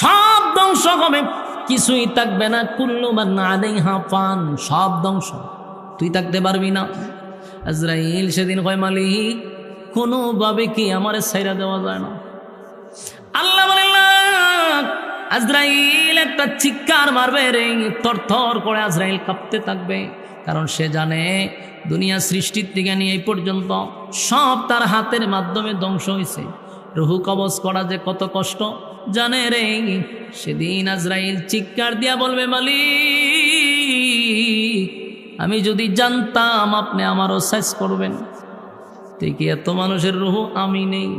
সব ধ্বংস হবে, কিছুই থাকবে না। কুল্লু মান আলাইহা ফান, সব ধ্বংস, তুই থাকতে পারবি না। আজরাইল সেদিন কয় মালিক কোনোভাবে কি আমারে ছাইরা দেওয়া যায় না? আল্লাহ বলেন না। আজরাইল একটা চিৎকার মারবে রে, থরথর করে আজরাইল কাঁপতে থাকবে, কারণ সে জানে দুনিয়া সৃষ্টির থেকে নিয়ে এই পর্যন্ত সব তার হাতের মাধ্যমে ধ্বংস হয়েছে। রুহু কবজ করা যে কত কষ্ট জানে রে। সেদিন আজরাইল চিৎকার দিয়া বলবে মালিক আমি যদি জানতাম আপনি আমারও শেষ করবেন, ঠিক এত মানুষের রুহু আমি নেই।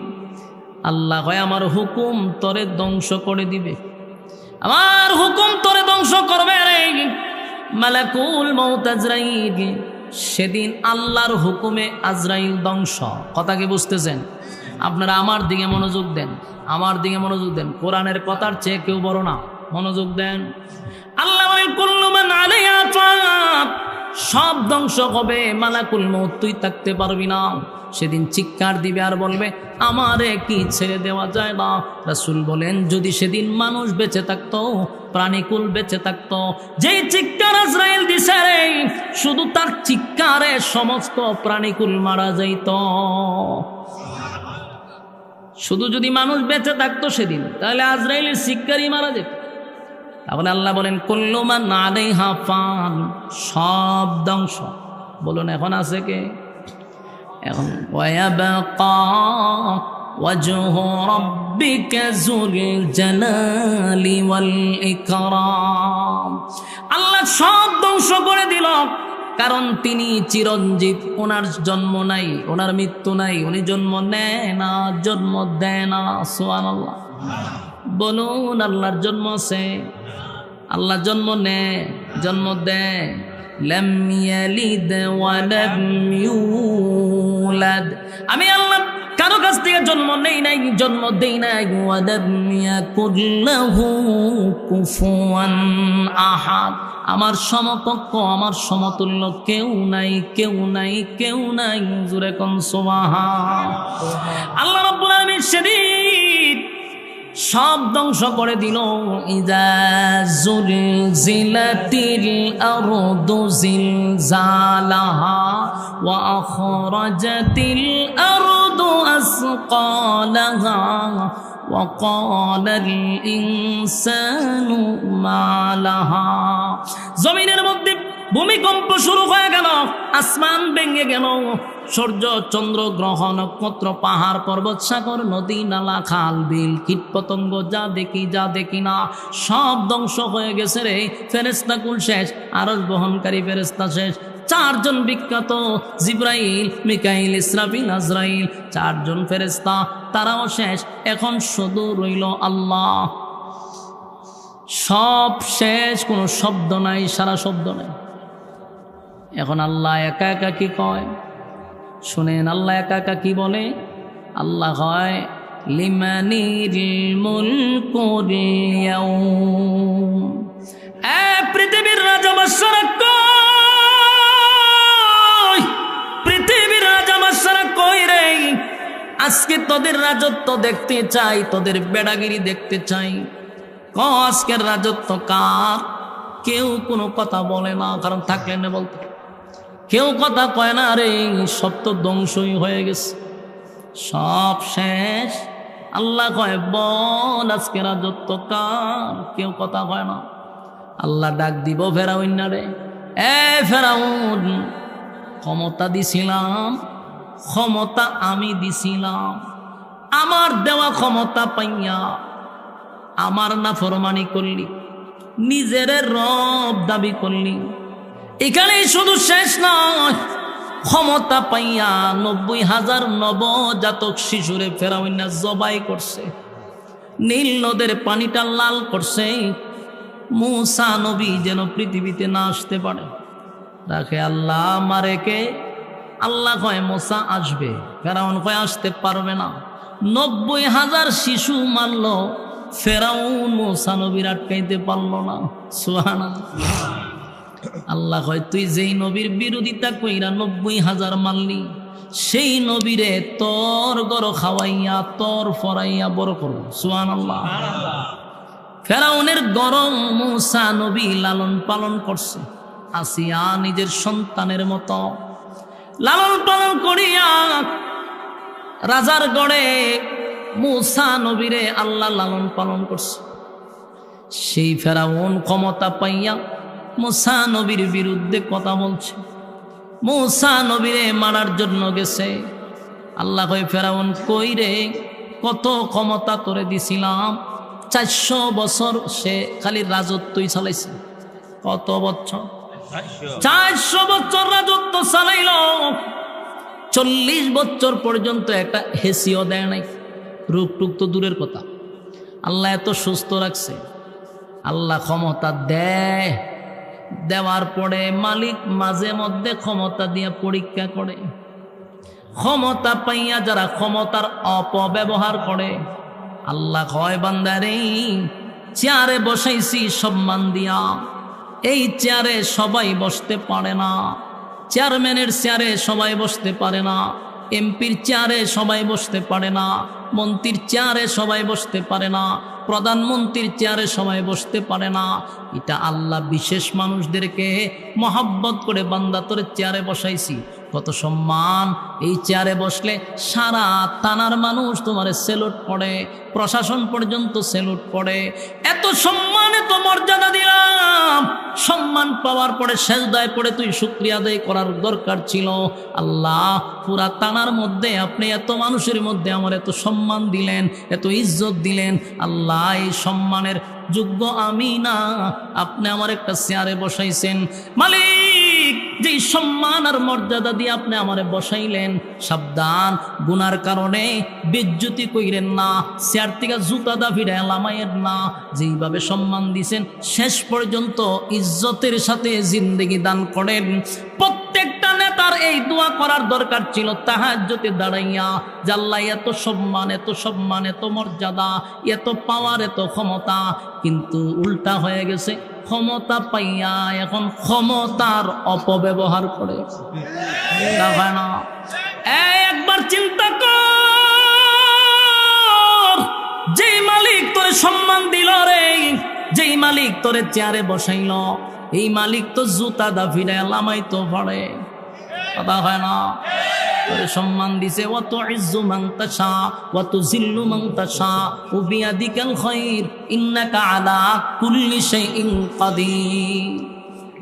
আল্লাহ কয় আমার হুকুম তরে ধ্বংস করে দিবে, আমার হুকুম তরে ধ্বংস করবে রে। মালাকুল মউত আজরাইল সেদিন আল্লাহর হুকুমে আজরাইল ধ্বংস। কথা কি বুঝতেছেন? আপনারা আমার দিকে মনোযোগ দেন, আমার দিকে মনোযোগ দেন, কোরআনের কথার চেয়ে কেউ বড় না, মনোযোগ দেন। আল্লাহ বলেন কুল্লু মান আলাইহা ফান, সব ধ্বংস হবে। মালাকুল মউত তুই থাকতে পারবি না। সেদিন চিৎকার দিবে আর বলবে আমারে কি ছেড়ে দেওয়া যায় না? রাসূল বলেন যদি সেদিন মানুষ বেঁচে থাকতো, প্রাণীকুল বেঁচে থাকতো, যেই চিৎকার আজরাইল দিছে রে, শুধু তার চিৎকারে সমস্ত প্রাণীকুল মারা যাইত। শুধু যদি মানুষ বেঁচে থাকতো সেদিন, তাহলে আজরাইলের চিৎকারই মারা যেত। তাহলে আল্লাহ বলেন কুল্লু মান আলাইহা ফান, সব ধ্বংস। বলুন এখন আছে কে? এখন ওয়ায়াবকা ওয়াজহু রাব্বিকা যুল জালালি ওয়াল ইকরাম। আল্লাহ সব ধ্বংস করে দিল, কারণ তিনি চিরঞ্জীব, ওনার জন্ম নাই, ওনার মৃত্যু নাই, উনি জন্ম নেয় না, জন্ম দেয় না। সুবহানাল্লাহ বলুন আল্লাহর জন্ম আছে, আল্লাহ জন্ম নেয়, জন্ম দেয়। লাম ইয়ালিদ ওয়া লাম ইউলাদ, আমি আল্লাহ কারো কাছ থেকে জন্ম নেই নাই, জন্ম দেই নাই। ওয়া লাম ইয়াকুল লাহু কুফুয়ান আহাদ, আমার সমকক্ষ, আমার সমতুল্য কেউ নাই, কেউ নাই, কেউ নাই। জোরে কোন সুবহান। আল্লাহ রাব্বুল আলামিন সেদিন সব ধ্বংস করে দিল। ইযা যুলজিলাতিল আরদু জিলজালাহা ওয়া আখরাজাতিল আরদু আসকালাহা ওয়া ক্বালাল ইনসানু মা লাহা। জমিনের মধ্যে ভূমিকম্প শুরু হয়ে গেল, আসমান ভেঙে গেল, সূর্য চন্দ্র গ্রহ নক্ষত্র পাহাড় পর্বত সাগর নদী নালা খাল বিল কীট পতঙ্গ যা দেখি যা দেখি না সব ধ্বংস হয়ে গেছে রে। ফেরেশতা কুল শেষ, আরশ বহনকারী ফেরেশতা শেষ, চারজন বিখ্যাত জিবরাইল মিকাইল ইসরাফিল আজরাইল, চারজন ফেরেশতা তারাও শেষ। এখন শুধু রইল আল্লাহ। সব শেষ, কোনো শব্দ নাই, সারা শব্দ নাই। এখন আল্লাহ একা একা কি কয় শুনেন, আল্লাহ একা একা কি বলে? আল্লাহ হয় লিমানিল মুলকুল ইয়াউম, এ পৃথিবীর রাজা বাদশারা কই, পৃথিবীর রাজা বাদশারা কই রে? আজকে তোদের রাজত্ব দেখতে চাই, তোদের বেড়াগিরি দেখতে চাই। আজকের রাজত্ব কার? কেউ কোনো কথা বলে না, কারণ থাকলে না বলতে। কেউ কথা কয় না রে, সব তো ধ্বংসই হয়ে গেছে, সব শেষ। আল্লাহ কয় বল আজকে রাজত্ব কার? কেউ কথা কয় না। আল্লাহ ডাক দিব ফেরাউন না রে, এ ফেরাউন, ক্ষমতা দিছিলাম, ক্ষমতা আমি দিছিলাম, আমার দেওয়া ক্ষমতা পাইয়া আমার নাফরমানি করলি, নিজের রব দাবি করলি। এখানেই শুধু শেষ নয়, ক্ষমতা পাইয়া ৯০,০০০ নবজাতক শিশুরে ফেরাউন জবাই করছে, নীল নদের পানিটা লাল করছে। মূসা নবী যেন পৃথিবীতে না আসতে পারে। রাখে আল্লাহ মারেকে, আল্লাহ কয় মূসা আসবে, ফেরাউন কয় আসতে পারবে না। ৯০,০০০ শিশু মারল, ফেরাউন মূসা নবীর আটকাইতে পারল না। সুবহানাল্লাহ। আল্লাহ কয় তুই যেই নবীর বিরোধিতা কইরা ৯০,০০০ মারলি, সেই নবীরে তোর গর খাওয়াইয়া তোর ফরাইয়া বড় করব। সুবহানাল্লাহ। ফেরাউনের গরম মূসা নবী লালন পালন করছে, আসিয়া নিজের সন্তানের মতো লালন পালন করিয়া রাজার গড়ে মূসা নবীরে আল্লাহ লালন পালন করছে। সেই ফেরাউন ক্ষমতা পাইয়া মূসা নবীর বিরুদ্ধে কথা বলছে, মূসা নবীরে মারার জন্য গেছে। আল্লাহ কয়, ফেরাউন কই রে, কত ক্ষমতা তোরে দিছিলাম, 400 বছর সে খালি রাজত্বই চালাইছে। কত বছর? 400 বছর রাজত্ব চালাইল, 40 বছর পর্যন্ত একটা হেসিও দেয় নাই, রূপ টুক তো দূরের কথা। আল্লাহ এত সুস্থ রাখছে। আল্লাহ ক্ষমতা দেয়, দেওয়ার পরে মালিক মাঝে মধ্যে ক্ষমতা দিয়ে পরীক্ষা করে। ক্ষমতা পাইয়া যারা ক্ষমতার অপব্যবহার করে, আল্লাহ কয়, বান্দারে চেয়ারে বসাইছি সম্মান দিয়া, এই চেয়ারে সবাই বসতে পারে না, চেয়ারম্যানের চেয়ারে সবাই বসতে পারে না, এমপির চেয়ারে সবাই বসতে পারে না, মন্ত্রীর চেয়ারে সবাই বসতে পারে না, প্রধানমন্ত্রীর চেয়ারে সবাই বসতে পারে না। এটা আল্লাহ বিশেষ মানুষদেরকে মহব্বত করে বান্দা তোরে চেয়ারে বসাইছি, কত সম্মান। এই চেয়ারে বসলে সারা থানার মানুষ তোমারে সেলুট পড়ে, প্রশাসন পর্যন্ত সেলুট পড়ে। এত সম্মান, এত মর্যাদা দিলাম, সম্মান পাওয়ার পরে সেজদায় পড়ে তুই শুকরিয়া আদায় করার দরকার ছিল। আল্লাহ পুরা থানার মধ্যে আপনি এত মানুষের মধ্যে আমার এত সম্মান দিলেন, এত ইজ্জত দিলেন। আল্লাহ এই সম্মানের যোগ্য আমি না, আপনি আমার একটা চেয়ারে বসাইছেন। মালিক, যেই সম্মান আর মর্যাদা দিয়ে আপনি আমারে বসাইলেন, সাবধান, গুনার কারণে বেজ্জতি কইরেন না, চেয়ার থেকে জুতা দা ফিরে লামাইয়ের না। যেইভাবে সম্মান দিছেন শেষ পর্যন্ত ইজ্জতের সাথে জিন্দেগি দান করেন। প্রত্যেকটা নেতার এই দোয়া করার দরকার ছিল তাহাজ্জুদে দাঁড়াইয়া, যে আল্লাহ এত সম্মান, এত সম্মান, এত মর্যাদা, এত পাওয়ার, এত ক্ষমতা, কিন্তু উল্টা হয়ে গেছে। ক্ষমতা পাইয়া এখন ক্ষমতার অপব্যবহার করে। না, একবার চিন্তা কর, যেই মালিক তোরে সম্মান দিল রে, যেই মালিক তোরে চেয়ারে বসাইল, এই মালিক তো জুতা দা ফিরে লামাই তো পড়ে। কথা হয় না? তোরে সম্মান দিছে, ওয়াত ইজ্জু মান তাশা ওয়া তুযিল্লু মান তাশা ওয়া বিয়াদিকাল খায়র ইন্নাকা আলা কুল্লি শাইইন কাদির।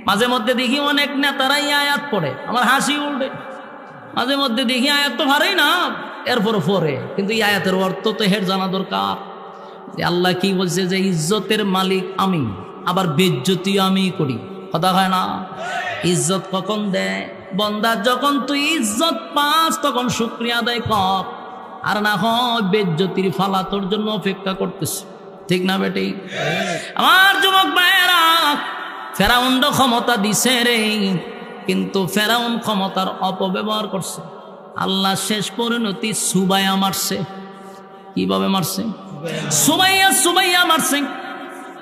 মাঝে মধ্যে দেখি অনেক নেতারা এই আয়াত পড়ে, আমার হাসি উঠে। মাঝে মধ্যে দেখি আয়াত তো ভারী না, এরপর পড়ে, কিন্তু এই আয়াতের অর্থ তো হের জানা দরকার। যে আল্লাহ কি বলছে, যে ইজ্জতের মালিক আমি, আবার বেজ্জতিও আমি করি। কথা হয় না? ইজ্জত কখন দেয়? বন্দা যখন তুই ইজ্জত পাস তখন শুকরিয়া আদায় কর, আর না হয় বেজ্জতির ফালা তোর জন্য অপেক্ষা করতেছে। ঠিক না বেটি? আমার যুবক ভাইয়েরা, ফেরাউন ক্ষমতা দিছে রে, কিন্তু ফেরাউন ক্ষমতার অপব্যবহার করছে। আল্লাহ শেষ পরিণতি সুবাইয়া মারছে। কিভাবে মারছে? সুবাইয়া মারছে।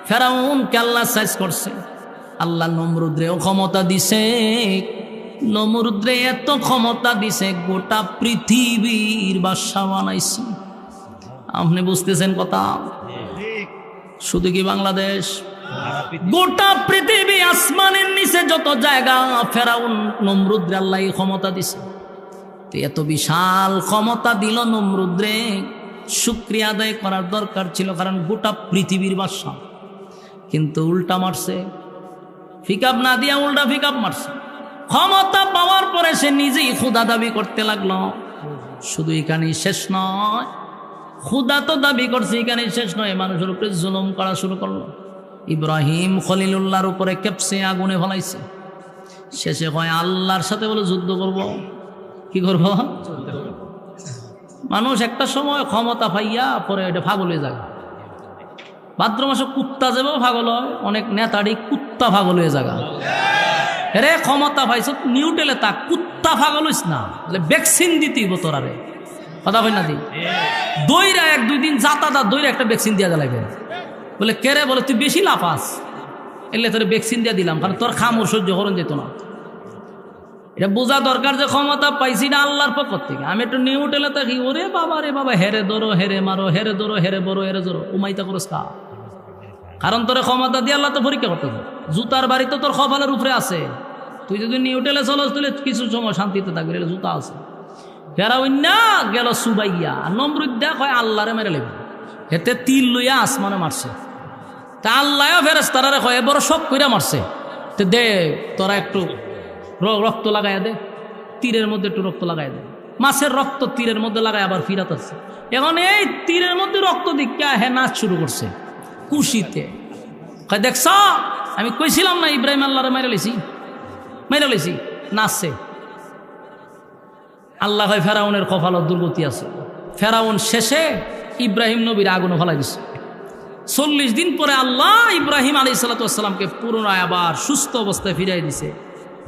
ফেরাউনকে আল্লাহ সাইজ করছে। আল্লাহ নমরুদ্রেও ক্ষমতা দিছে। নমরুদ্রে এত ক্ষমতা দিছে, গোটা পৃথিবীর বাদশা বানাইছে। আপনি বুঝতেছেন কথা? শুধু কি বাংলাদেশ, গোটা পৃথিবী, আসমানের নিচে যত জায়গা, ফেরাউন নমরুদ্রে আল্লাহ ক্ষমতা দিছে। এত বিশাল ক্ষমতা দিল নমরুদ্রে, শুকরিয়া আদায় করার দরকার ছিল, কারণ গোটা পৃথিবীর বাদশা। কিন্তু উল্টা মারছে, ফিকাপ না দিয়া উল্টা ফিকাপ মারছে। ক্ষমতা পাওয়ার পরে সে নিজেই খুদা দাবি করতে লাগলো। শুধু এখানেই শেষ নয়, খুদা তো দাবি করছে, এখানেই শেষ নয়, মানুষের উপরে জুলুম করা শুরু করলো। ইব্রাহিম খলিলুল্লাহর উপরে কেপসে আগুনে ফলাইছে। শেষে হয় আল্লাহর সাথে বলে যুদ্ধ করব। কি করব? মানুষ একটা সময় ক্ষমতা পাইয়া পরে এটা পাগল হয়ে যায়। ভাদ্র মাসে কুত্তা যাবে পাগল হয়, অনেক নেতাড়ি কুত্তা পাগল হয়ে যায়। রে ক্ষমতা পাইছ নিউটেলে তা কুত্তা পাগল হইস না, ভ্যাকসিন দিতেই তোরা রে। কথা হয় না দি দইরা 1-2 দিন যাতা দইরা একটা ভ্যাকসিন দিয়া লাগবে। বলে কে রে? বলে তুই বেশি লাফাস, এলে তোর ভ্যাকসিন দিয়ে দিলাম, কারণ তোর খামর সহ্য করন যেত না। এটা বোঝা দরকার যে ক্ষমতা পাইছি না আল্লাহর পক্ষ থেকে। আমি একটু নিউটেলে থাকি, ওরে বাবা রে বাবা, হেরে ধরো, হেরে মারো, হেরে ধরো, হেরে বড়ো, হেরে ধরো, উমাইতা করস কা কারণ তোর ক্ষমতা দিয়ে আল্লাহ তো পরীক্ষা করতে হবে। জুতার বাড়ি তো তোর কপালের উপরে আছে, তুই যদি নিউটেলে চলস তাহলে কিছু সময় শান্তিতে থাকবে, জুতা আছে। ফেরাউন্না গেল সুবাইয়া, নমরুদ দেখ হয় আল্লাহরে মেরে লেবে, এতে তীর লইয়া আসমানে মারছে। তা আল্লাহ ফেরেশতারে কয় বড় শখ কইরা মারছে, তো দে তোরা একটু রক্ত লাগাইয়া দে, তীরের মধ্যে একটু রক্ত লাগাই দে। মাছের রক্ত তীরের মধ্যে লাগাই আবার ফিরাত আছে। এখন এই তীরের মধ্যে রক্ত দিকা হে নাচ শুরু করছে খুশিতে। দেখছ আমি কইছিলাম না ইব্রাহিম আল্লাহরে মেরে লেছি, নাচছে। আল্লাহ হয় ফেরাউনের কপালত দুর্গতি আছে। ফেরাউন শেষে ইব্রাহিম নবীর আগুনে ফেলাই দিচ্ছে। 40 দিন পরে আল্লাহ ইব্রাহিম আলাইহিস সালামকে পুনরায় আবার সুস্থ অবস্থায় ফিরাই দিছে।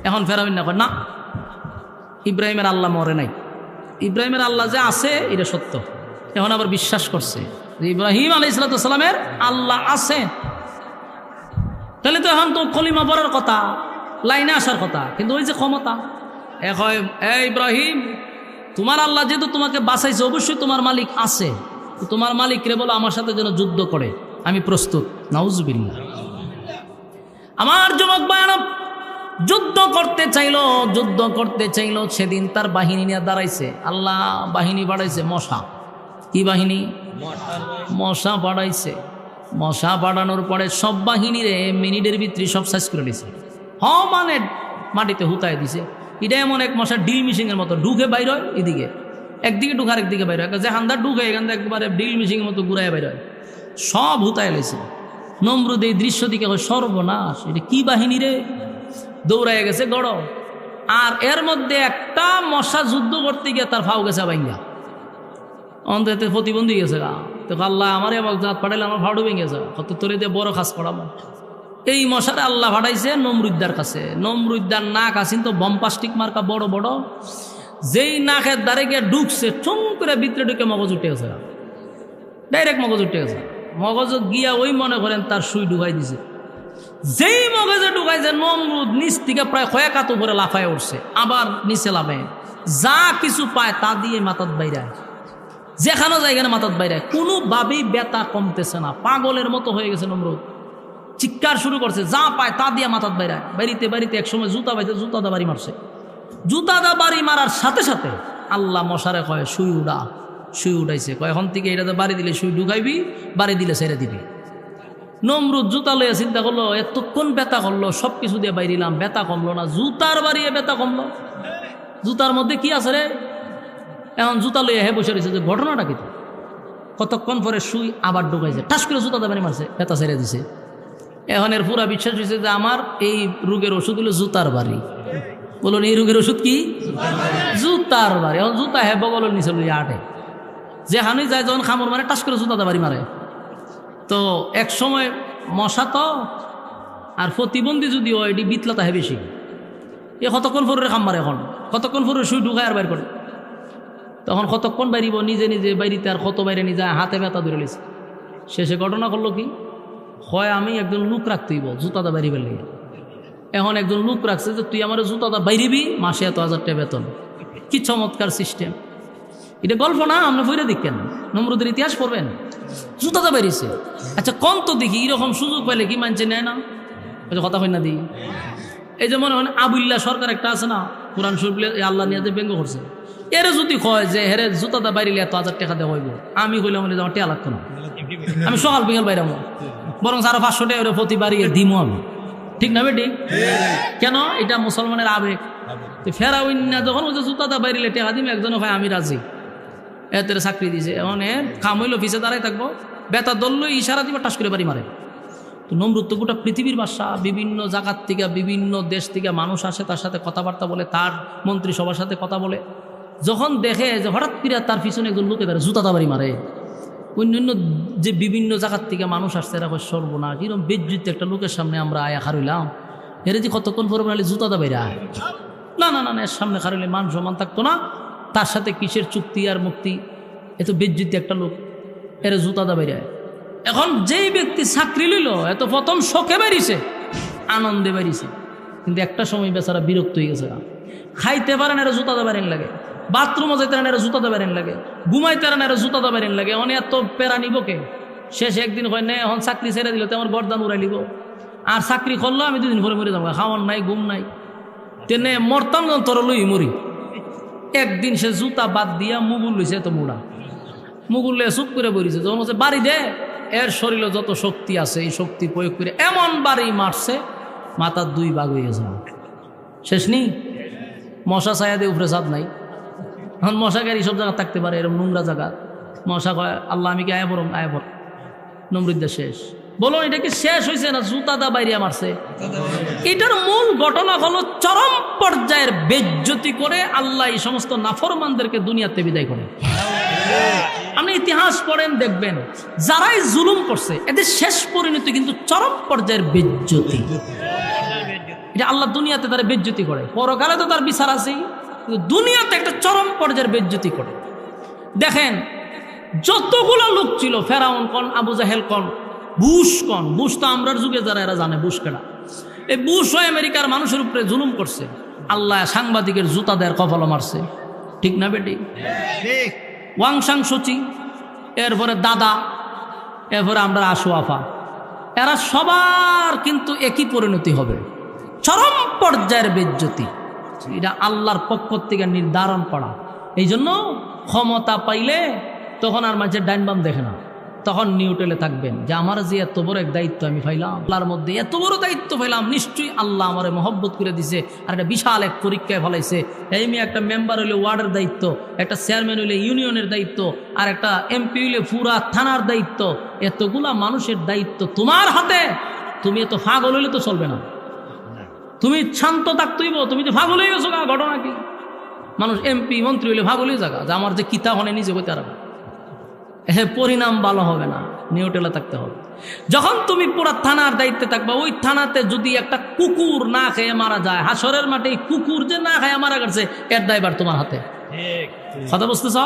এখন ফেরাউন না কয় না, ইব্রাহিমের আল্লাহ মরে নাই, ইব্রাহিমের আল্লাহ যে আছে এটা সত্য। এখন আবার বিশ্বাস করছে যে ইব্রাহিম আলাইহিস সালামের আল্লাহ আছে। তাহলে তো এখন তো কলিমা পড়ার কথা, লাইনে আসার কথা, কিন্তু ওই যে ক্ষমতা। ইব্রাহিম তোমার আল্লাহ যেহেতু তোমাকে বাঁচাইছে, অবশ্যই তোমার মালিক আছে, তোমার মালিক রে বলো আমার সাথে যেন যুদ্ধ করে, আমি প্রস্তুত। নাউজুবিল্লাহ। আমার যুবক বায়ানব যুদ্ধ করতে চাইলো, সেদিন তার বাহিনী নিয়ে দাঁড়াইছে। আল্লাহ বাহিনী বাড়াইছে, মশা। কি বাহিনী? মশা বাড়াইছে। মশা বাড়ানোর পরে সব বাহিনীরে মিনিটের ভিতরে সব সাইজ করে দিছে। মানে মাটিতে হুতায় দিছে। এটা এমন এক মশা ডিল মিশিংয়ের মতো ঢুকে বাইর হয়, এদিকে একদিকে ঢুকে আরেকদিকে বাইর হয়, যে হান্দার ঢুকে এখান থেকে একবারে ডিল মিশিংয়ের মতো ঘুরায় বাইর হয়, সব হুতায় লেছে। নমরুদ এই দৃশ্য দিকে সর্বনাশ, এটা কি বাহিনী রে, দৌড়ায় গেছে গড়। আর এর মধ্যে একটা মশা যুদ্ধ করতে গিয়ে তার ফাও গেছে ভাঙ্গা, অন্তত প্রতিবন্ধী গেছে গা। তো আল্লাহ আমার জাত পাঠাইলে আমার ফাউডু ভেঙে গেছে, কত তোরে দিয়ে বড় কাজ করাবো। এই মশারে আল্লাহ পাঠাইছে নমরুদ্দার কাছে। নমরুদ্দার নাক আসিন তো বম্পাস্টিক মার্কা বড় বড়, যেই নাকের দ্বারে গিয়ে ঢুকছে চুম করে ভিতরে ঢুকে মগজ উঠে গেছে, ডাইরেক্ট মগজ উঠে গেছে। মগজ গিয়া ওই মনে করেন তার সুই ঢুকাই দিছে। যেই মগজে ঢুকাইছে নমরুদ নিচ থেকে প্রায় কয়েক হাত উপরে লাফায় উঠছে, আবার নিচে লাফায়, যা কিছু পায় তা দিয়ে মাথাত বাইরায়, যেখানে জায়গায় মাথাত বাইরায়, কোনোভাবেই ব্যথা কমতেছে না, পাগলের মতো হয়ে গেছে নমরুদ। চিৎকার শুরু করছে, যা পায় তা দিয়ে মাথাত বাইরায়। বাড়িতে এক সময় জুতা পাইতে জুতাদা বাড়ি মারছে। জুতাদা বাড়ি মারার সাথে সাথে আল্লাহ মশারে কয় সুই উঠাইছে, কয় এখন থেকে এটাতে বাড়ি দিলে সুই ঢুকাইবি, বাড়ি দিলে ছেড়ে দিবি। নমরুদ জুতা লইয়া চিন্তা করলো, এতক্ষণ ব্যথা করলো, সব কিছু দিয়ে বাইরিলাম, ব্যথা কমলো না, জুতার বাড়িয়ে ব্যথা কমলো। জুতার মধ্যে কি আছে রে? এখন জুতা লইয়া হে বসে রয়েছে, যে ঘটনাটা কি? কতক্ষণ পরে সুই আবার ঢুকাইছে, ঠাস করে জুতাদা বাড়ি মারছে, ব্যথা ছেড়ে দিছে। এখন এর পুরা বিশ্বাস হয়েছে যে আমার এই রোগের ওষুধ হলো জুতার বাড়ি। বলুন এই রোগের ওষুধ কি? জুতার বাড়ি। এখন জুতা হে বগলের নিচে লইয়া আটে, যে হানি যায় যখন খামর মারে টাস করে জুতাদা বাড়ি মারে। তো এক সময় মশা তো আর প্রতিবন্ধী যদি হয়, এটি বিতলাতা হে বেশি। এ কতক্ষণ ফোরের খাম মারে, এখন কতক্ষণ ফোরের সুই ঢুকায় আর বাইর করে, তখন কতক্ষণ বাইরিব, নিজে বাইরিতে আর কত বাইরে নিজে হাতে ব্যথা ধরে লিছে। শেষে ঘটনা করলো কি, হয় আমি একজন লোক রাখতেইব জুতাদা বাইরে ফেলে। এখন একজন লোক রাখছে যে তুই আমার জুতাদা বাইরিবি, মাসে এত 1000 টাকা বেতন। কি চমৎকার সিস্টেম! এটা গল্প না, আপনি ফিরে দেখেন, নমরুদের ইতিহাস পড়বেন। জুতাদা বাইরেছে। আচ্ছা কম তো দেখি, এরকম সুযোগ পাইলে কি মানছে নেয় না? কথা হয় না দিই। এই যে মনে হয় আবুল্লাহ সরকার একটা আছে না, কোরআন শরীফ আল্লাহ নিয়ে ব্যঙ্গ করছে, এর যদি কয় যে হেরে জুতাদা বাইরিলে এত 1000 টাকা দেওয়া হইব, আমি কইলাম আমার টেয়া লাগতো না, আমি সকাল বিকাল বাইরামো, বরং আরো 500 টাকা প্রতি বাড়িয়ে দিমো আমি। ঠিক না বেটি? কেন? এটা মুসলমানের আবেগ। ফেরাউন না যখন ওই যে জুতাদা বাইরিলে টেকা দিম, একজনে ভাই আমি রাজি, এর চাকরি দিছে। এখন কাম হইলো অফিসে দাঁড়াই থাকবো, বেতা দললো ইশারা দিব, টাস করে বাড়ি মারে। তো নমরুদ তো গোটা পৃথিবীর বাদশা, বিভিন্ন জায়গার থেকে বিভিন্ন দেশ থেকে মানুষ আসে, তার সাথে কথাবার্তা বলে, তার মন্ত্রী সবার সাথে কথা বলে। যখন দেখে যে হঠাৎ করে তার পিছনে একজন লোকে দাঁড়ায় জুতাদা বাড়ি মারে, অন্যান্য যে বিভিন্ন জায়গার থেকে মানুষ আসছে, এরা সর্বনাশ, এরকম বেজ্জিত একটা লোকের সামনে আমরা আয়া খারইলাম, এর যে কতক্ষণ পরে বলে জুতাদা বাইরে আয়, না না না এর সামনে খারইলে মান সম্মান থাকতো না, তার সাথে কিসের চুক্তি আর মুক্তি, এত বেজ্জিত একটা লোক, এর জুতাদা বাইরে আয়। এখন যেই ব্যক্তি চাকরি লইল, এত প্রথম শখে বেরিয়েছে, আনন্দে বেরিয়েছে, কিন্তু একটা সময় বেচারা বিরক্ত হয়ে গেছে, খাইতে পারেন এরা জুতাদা বেরেন লাগে, বাথরুমও যেতে এরা জুতাদা বেরেন লাগে, ঘুমাইতে এরা জুতাদা বেরেন লাগে, অনেক এত প্যারা নিব কে? শেষে একদিন হয় না এখন চাকরি ছেড়ে দিল তো আমার গরদান উড়াই লিব, আর চাকরি করলো আমি 2 দিন পরে মরে যাবো, খাওয়ান নাই ঘুম নাই, তেনে মরতাম যখন তোর লই মরি। একদিন সে জুতা বাদ দিয়া মুগুল লইছে, তো মুড়া মুগুল লয়ে চুপ করে বলিছে, যখন হচ্ছে বাড়ি দে, এর শরীরে যত শক্তি আছে এই শক্তি প্রয়োগ করে এমন বাড়ি মারছে মাথার 2 ভাগ হয়ে গেছে। শেষ নেই, মশা ছায়া দিয়ে উপরে ছাদ নাই, এখন মশা গাড়ি সব জায়গা থাকতে পারে, এরকম নোংরা জায়গা মশা কয় আল্লাহ আমি কি আয়া পড়ম, আয়া পড়, নমরুদ্দা শেষ। বলো এটা কি শেষ হয়েছে না জুতা দা বাইরে মারছে? এটার মূল ঘটনা হলো চরম পর্যায়ের বেজ্জতি করে আল্লাহ এই সমস্ত নাফরমানদেরকে দুনিয়াতে বিদায় করে। আপনি ইতিহাস পড়েন দেখবেন যারাই জুলুম করছে এদের শেষ পরিণতি কিন্তু চরম পর্যায়ের বেজ্জতি। এটা আল্লাহ দুনিয়াতে তার বেজ্জতি করে, পরকালে তো তার বিচার আছেই, কিন্তু দুনিয়াতে একটা চরম পর্যায়ের বেজ্জতি করে। দেখেন যতগুলো লোক ছিল, ফেরাউন কন, আবু জাহেল কন, বুশ কন, বুশ তো আমরার যুগে যারা এরা জানে বুশ কেডা, এই বুশ হয় আমেরিকার মানুষের উপরে জুলুম করছে, আল্লাহ সাংবাদিকের জুতা দেয়ার কপালও মারছে, ঠিক না বেটি? ওয়াংসাং সচি, এরপরে দাদা, এরপরে আমরা আশুয়াফা, এরা সবার কিন্তু একই পরিণতি হবে, চরম পর্যায়ের বেজ্জতি। এটা আল্লাহর পক্ষ থেকে নির্ধারণ করা। এই জন্য ক্ষমতা পাইলে তখন আর মানুষের ডাইন বাম দেখে না, তখন নিউট্রালে থাকবেন যে আমার যে এত বড় এক দায়িত্ব আমি পাইলাম, আল্লাহর মধ্যে এত বড় দায়িত্ব পাইলাম, নিশ্চয়ই আল্লাহ আমারে মহব্বত করে দিছে, আর একটা বিশাল এক পরীক্ষায় ফলাইছে। এই মেয়ে একটা মেম্বার হইলে ওয়ার্ডের দায়িত্ব, একটা চেয়ারম্যান হইলে ইউনিয়নের দায়িত্ব, আর একটা এমপি হইলে পুরা থানার দায়িত্ব, এতগুলা মানুষের দায়িত্ব তোমার হাতে। তুমি এত পাগল হইলে তো চলবে না, তুমি শান্ত থাকতেইব, তুমি তো পাগল হয়ে গেছো। ঘটনা কি? মানুষ এমপি মন্ত্রী হইলে পাগল হয়ে যাগা যে আমার যে কিতা হনে নিজে কইতে পারবে, পরিণাম ভালো হবে না, নিউট্রালে থাকতে হবে। যখন তুমি পুরা থানার দায়িত্বে থাকবা, ওই থানাতে যদি একটা কুকুর না খেয়ে মারা যায়, হাসরের মাঠে কুকুর যে না খেয়ে মারা গেছে এর দায়ভার তোমার হাতে। কথা বুঝতেছ?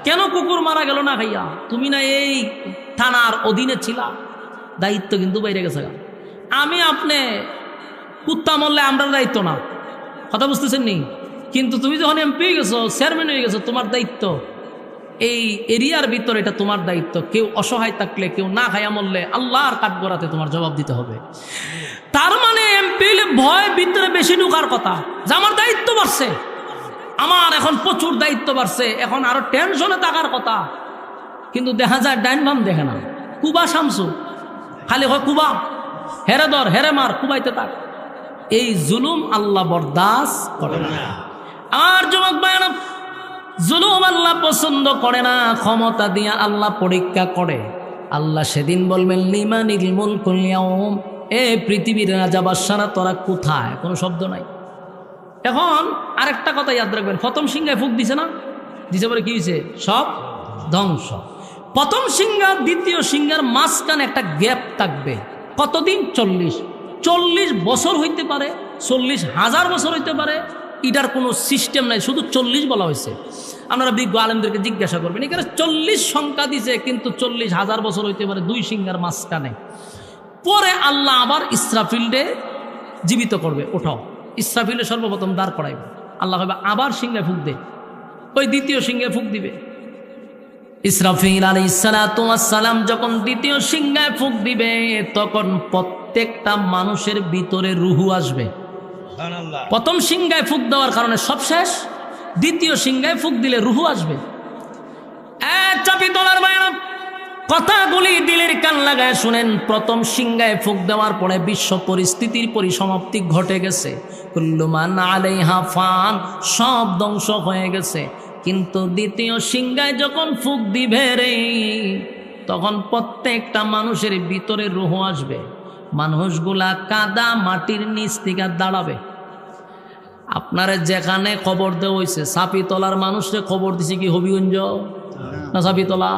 কেন কুকুর মারা গেল না খাইয়া? তুমি না এই থানার অধীনে ছিলা, দায়িত্ব কিন্তু বাইরে গেছে। আমি আপনি কুত্তা মরলে আমরা দায়িত্ব না, কথা বুঝতেছেন নি? কিন্তু তুমি যখন এমপি হয়ে গেছো, চেয়ারম্যান হয়ে গেছো, তোমার দায়িত্ব এই এরিয়ার ভিতরে, এটা তোমার দায়িত্ব। কেউ অসহায় থাকলে, কেউ না খায়া মরলে আল্লাহর কাঠগড়াতে তোমার জবাব দিতে হবে। তার মানে এমপি হলে ভয় ভিতরে বেশি ঢুকার কথা, যে আমার দায়িত্ব বাড়ছে, আমার এখন প্রচুর দায়িত্ব বাড়ছে, এখন আরো টেনশনে থাকার কথা। কিন্তু দেখা যায় ডাইন বাম দেখে না, কুবা শামসু খালি হয় কুবা, হেরে ধর হেরে মার, কুবাইতে থাক। এই জুলুম আল্লাহ বরদাস্ত করে না। আর যুবক ভাইরা, জুলুম আল্লাহ পছন্দ করে না, ক্ষমতা দিয়ে আল্লাহ পরীক্ষা করে। আল্লাহ সেদিন বলবেন লিমানিল মুলকুল ইয়াউম, এ পৃথিবীর রাজা বাদশারা তোরা কোথায়? কোনো শব্দ নাই। এখন আরেকটা কথা ইয়াদ রাখবেন, প্রথম সিংহায় ফুক দিছে না, দিছে পরে কি হয়েছে? সব ধ্বংস। প্রথম সিংহা দ্বিতীয় সিংহার মাঝখানে একটা গ্যাপ থাকবে, কতদিন? 40 বছর হইতে পারে, 40,000 বছর হইতে পারে, এটার কোনো সিস্টেম নাই, শুধু 40 বলা হয়েছে। আপনারা বিজ্ঞ আলেমদেরকে জিজ্ঞাসা করবেন, এখানে 40 সংখ্যা দিছে, কিন্তু 40,000 বছর হইতে পারে 2 সিংহার মাঝখানে। পরে আল্লাহ আবার ইসরাফিলকে জীবিত করবে, ওঠাও, ইসরাফিলে সর্বপ্রথম দাঁড় করাইবে। আল্লাহ হবে আবার সিংহায় ফুক দে, ওই দ্বিতীয় সিংহায় ফুক দিবে। ইসরাফিল আলাইহিস সালাতু ওয়াস সালাম যখন দ্বিতীয় সিংহায় ফুক দিবে, তখন প্রত্যেকটা মানুষের ভিতরে রুহু আসবে। প্রথম সিংহায় ফুক দেওয়ার কারণে সব শেষ, দ্বিতীয় সিংহায় ফুক দিলে রুহু আসবে। চাপি তোলার বাইরে কথাগুলি দিলের কান লাগায় শুনেন। প্রথম সিংহায় ফুক দেওয়ার পরে বিশ্ব পরিস্থিতির পরিসমাপ্তি ঘটে গেছে, কুল্লু মান আলাইহা ফান, সব ধ্বংস হয়ে গেছে। কিন্তু দ্বিতীয় সিংহায় যখন ফুক দিবে রে, তখন প্রত্যেকটা মানুষের ভিতরে রুহু আসবে। মানুষগুলা কাদা মাটির নিচ থেকে দাঁড়াবে। আপনারা যেখানে খবর দেওয়া হয়েছে, চাপিতলার মানুষকে খবর দিছে কি হবিগঞ্জ না চাপিতলা?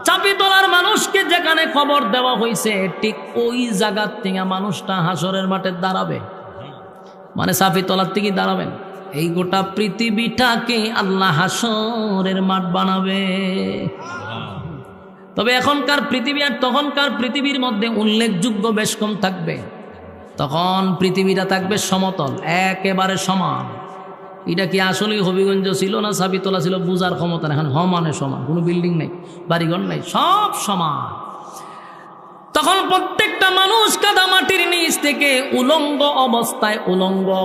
চাপিতলার মানুষকে যেখানে খবর দেওয়া হয়েছে, ঠিক ওই জায়গার থেকে মানুষটা হাসরের মাঠে দাঁড়াবে। মানে চাপিতলার থেকে দাঁড়াবেন। এই গোটা পৃথিবীটাকে আল্লাহ হাসরের মাঠ বানাবে। তবে এখনকার পৃথিবী আর তখনকার পৃথিবীর মধ্যে উল্লেখযোগ্য বেশ কম থাকবে। তখন পৃথিবীটা থাকবে সমতল, একেবারে সমান। এটা কি আসলেই হবিগঞ্জ ছিল না চাপিতলা ছিল বুঝার ক্ষমতা না। এখন সমানে সমান, কোনো বিল্ডিং নেই, বাড়িঘর নেই, সব সমান। তখন প্রত্যেকটা মানুষ কাদা মাটির নিচ থেকে উলঙ্গ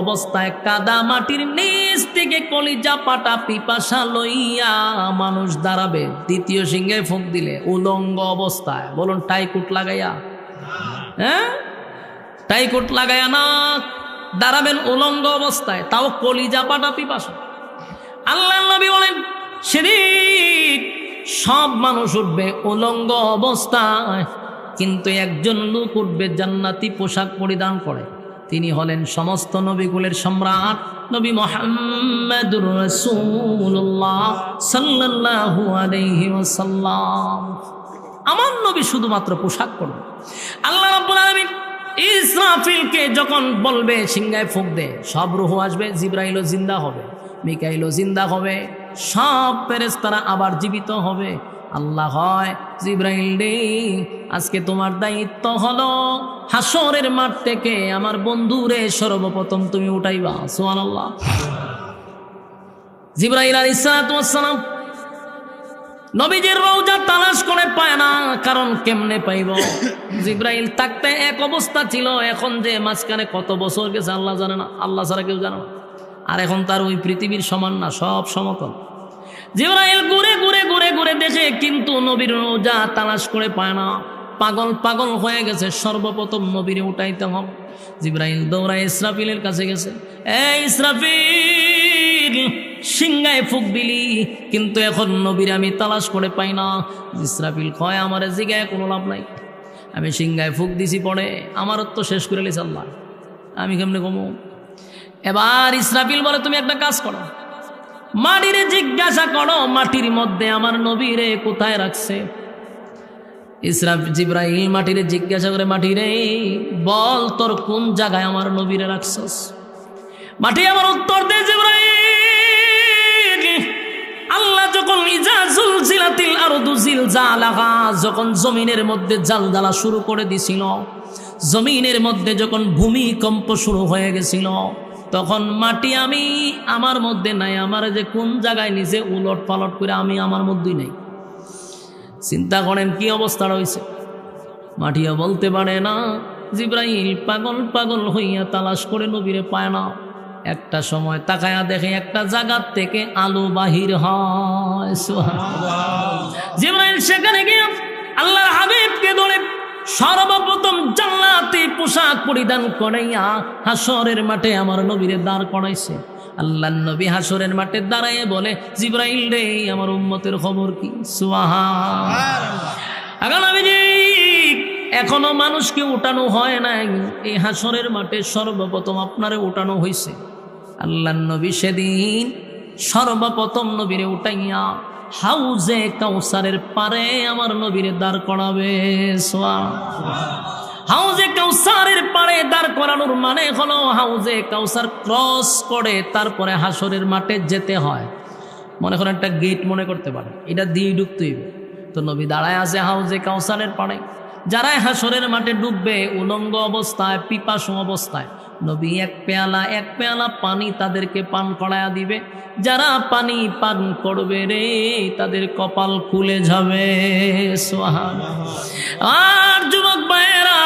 অবস্থায় কাদা মাটির নিচ থেকে কলিজা পাটা পিপাসা লইয়া মানুষ দাঁড়াবে। দ্বিতীয় সিংহে ফুঁক দিলে উলঙ্গ অবস্থায়, বলুন টাইকুট লাগাইয়া, হ্যাঁ টাইকুট লাগাইয়া না, দাঁড়াবেন উলঙ্গ অবস্থায়, তাও কলিজা পাটা পিপাসা। আল্লাহ নবী বলেন সেদিন সব মানুষ উঠবে উলঙ্গ অবস্থায়, কিন্তু একজন লোক উঠবে জান্নাতি পোশাক পরিধান করে। তিনি হলেন সমস্ত নবীকুলের সম্রাট নবী মুহাম্মদুর রাসূলুল্লাহ সাল্লাল্লাহু আলাইহি ওয়াসাল্লাম। আমার নবী শুধুমাত্র পোশাক পরবে। আল্লাহ রাব্বুল আলামিন ইসরাফিলকে যখন বলবে সিংহায় ফুঁক দে, সব রূহ আসবে, জিবরাইলও জিন্দা হবে, মিকাইলও জিন্দা হবে, সব ফেরেশতারা আবার জীবিত হবে। আল্লাহ হয় জিবরাইল রে, আজকে তোমার দায়িত্ব হলো হাসরের মাঠ থেকে আমার বন্ধুরে সর্বপ্রথম তুমি উঠাইবা। সুবহানাল্লাহ। জিবরাইল আলাইহিস সালাতু ওয়াস সালাম নবীজির রওজা তালাশ করে পায় না, কারণ কেমনে পাইব? জিবরাইল থাকতে এক অবস্থা ছিল, এখন যে মাঝখানে কত বছর গেছে আল্লাহ জানে না, আল্লাহ ছাড়া কেউ জানে না। আর এখন তার ওই পৃথিবীর সমান না, সব সমতল। জিবরাইল ঘুরে ঘুরে ঘুরে ঘুরে দেখে, কিন্তু নবীর রওজা তালাশ করে পায় না। পাগল হয়ে গেছে, সর্বপ্রথম নবীরে উঠাইতে হবে। জিবরাইল দৌড়ায় ইসরাফিলের কাছে গেছে, এই ইসরাফিল সিংহায় ফুঁক দিলি, কিন্তু এখন নবীর আমি তালাশ করে পাই না। ইসরাফিল কয় আমার জিগায় কোনো লাভ নাই, আমি সিংহায় ফুঁক দিছি পড়ে আমার তো শেষ করে লিস আল্লাহ, আমি কেমনে কমু? এবার ইসরাফিল বলে তুমি একটা কাজ করো, মাটিরে জিজ্ঞাসা করো মাটির মধ্যে আমার নবীরে কোথায় রাখছে। জিবরাইল মাটিরে জিজ্ঞাসা করে, মাটিরে বল তোর কোন জায়গায় আমার নবীরে রাখছস। মাটি আমার উত্তর দে জিবরাইল, আল্লাহ যখন ইজাজুলজিলাতিল আরদু জিলজালাহা, যখন জমিনের মধ্যে জালজালা শুরু করে দিছিল, জমিনের মধ্যে যখন ভূমিকম্প শুরু হয়ে গেছিল, তখন মাটি আমি আমার মধ্যে নাই, আমার যে কোন জায়গায় নিজে উলট পালট করে আমি আমার মধ্যেই নাই। চিন্তা করেন কি অবস্থা রয়েছে। মাটিও বলতে পারে না। জিবরাইল পাগল হইয়া তালাশ করে নবীরে পায় না। একটা সময় তাকায়া দেখে একটা জায়গার থেকে আলো বাহির হয়। জিবরাইল সেখানে গিয়ে আল্লাহর হাবিবকে ধরে সর্বপ্রথম জান্নাতি পোশাক পরিধান করাইয়া হাসরের মাঠে আমার নবীরে দাঁড় করাইছে। আল্লাহর নবী হাসরের মাঠে দাঁড়ায় বলে, জিবরাইল রে আমার উম্মতের খবর কি? সুবহানাল্লাহ। এখনো মানুষকে উঠানো হয় নাই, এই হাসরের মাঠে সর্বপ্রথম আপনারে উঠানো হয়েছে। আল্লাহর নবী সেদিন সর্বপ্রথম নবীরে উঠাইয়া হাউজে কাউসারের পারে আমার নবীরে দাঁড় করাবে। হাউজে কাউসারের পারে দাঁড় করানোর মানে হলো হাউজে কাউসার ক্রস করে তারপরে হাসরের মাঠে যেতে হয়। মনে করেন একটা গেট মনে করতে পারে, এটা দিয়ে ঢুকতে হইবে। তো নবী দাঁড়ায় আছে হাউজে কাউসারের পারে। যারা হাসরের মাঠে ডুববে উলঙ্গ অবস্থায়, পিপাসু অবস্থায়, নবী এক পেয়ালা পানি তাদেরকে পান করায়া দিবে। যারা পানি পান করবে রে তাদের কপাল খুলে যাবে। সুবহানাল্লাহ। আর যুবক ভাইয়েরা,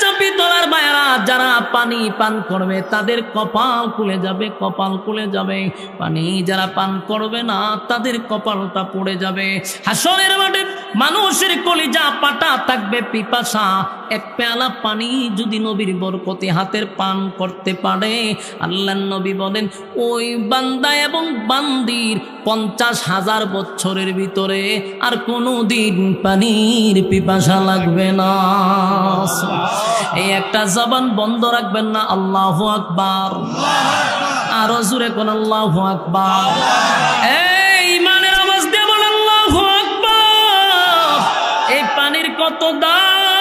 চাপি তোলার ভাইয়েরা, যারা পানি পান করবে তাদের কপাল খুলে যাবে, কপাল খুলে যাবে। পানি যারা পান করবে না তাদের কপালটা পড়ে যাবে। হাসরের মাঠে মানুষের কলিজা পাটা থাকবে পিপাসা। এক পেয়ালা পানি যদি নবীর বরকতে হাতের পান করতে পারে, আল্লাহর নবী বলেন ওই বান্দা এবং বান্দির 50,000 বছরের ভিতরে আর কোনো দিন পানির পিপাসা লাগবে না। এই একটা জবান বন্ধ রাখবেন না। আল্লাহু আকবার। আরো জোরে কোন আল্লাহু আকবার। এই ইমানের আওয়াজ দিয়ে বল আল্লাহু আকবার। এই পানির কত দাম,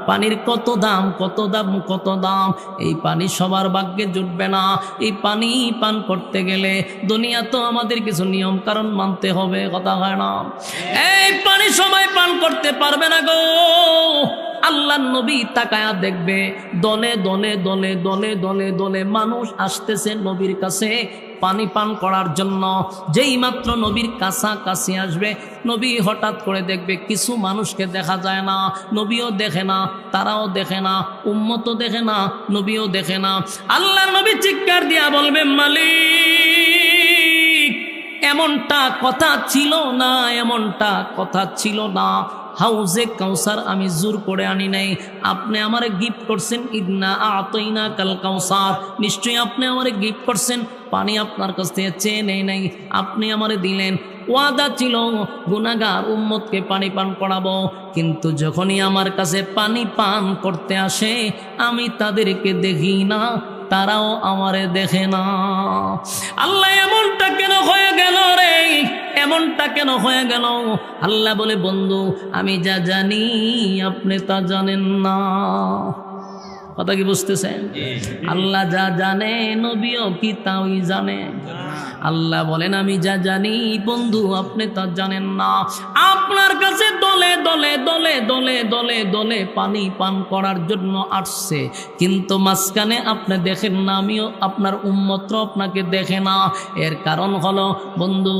পানির কত দাম, কত দাম, কত দাম। এই পানি সবার ভাগ্যে জুটবে না। এই পানি পান করতে গেলে দুনিয়া তো আমাদের কিছু নিয়ম কারণ মানতে হবে, কথা হয় না। এই পানি সবাই পান করতে পারবে না গো। আল্লাহর নবী তাকায়া দেখবে দলে দলে দলে দলে দলে দলে মানুষ আসতেছে নবীর কাছে পানি পান করার জন্য। যেই মাত্র নবীর কাছাকাছি আসবে, নবী হঠাৎ করে দেখবে কিছু মানুষকে দেখা যায় না, নবীও দেখে না, তারাও দেখে না, উম্মতও দেখে না, নবীও দেখে না। আল্লাহর নবী চিৎকার দিয়া বলবে, মালিক, এমনটা কথা ছিল না, এমনটা কথা ছিল না। হাউজে কাউসার আমি জোর করে আনি নাই, আপনি আমারে গিফট করছেন। ইন্না আতাইনা কাল কাউসার, নিশ্চয়ই আপনি আমারে গিফট করছেন। পানি আপনার কাছ থেকে চেয়ে নেই নাই, আপনি আমারে দিলেন। ওয়াদা ছিল গুনাহগার উম্মতকে পানি পান করাবো, কিন্তু যখনই আমার কাছে পানি পান করতে আসে আমি তাদেরকে দেখি না, তারাও আমারে দেখে না। আল্লাহ এমনটা কেন হয়ে গেল রে, এমনটা কেন হয়ে গেল? আল্লাহ বলে, বন্ধু আমি যা জানি আপনি তা জানেন না। কথা কি বুঝতেছেন? আল্লাহ যা জানে নবীও কি তাই জানে? আল্লাহ বলেন, আমি যা জানি বন্ধু আপনি তা জানেন না। আপনার কাছে দলে দলে দলে দলে দলে দলে পানি পান করার জন্য আসছে, কিন্তু মাঝখানে আপনি দেখেন না, আমিও আপনার উম্মত আপনাকে দেখে না। এর কারণ হলো বন্ধু,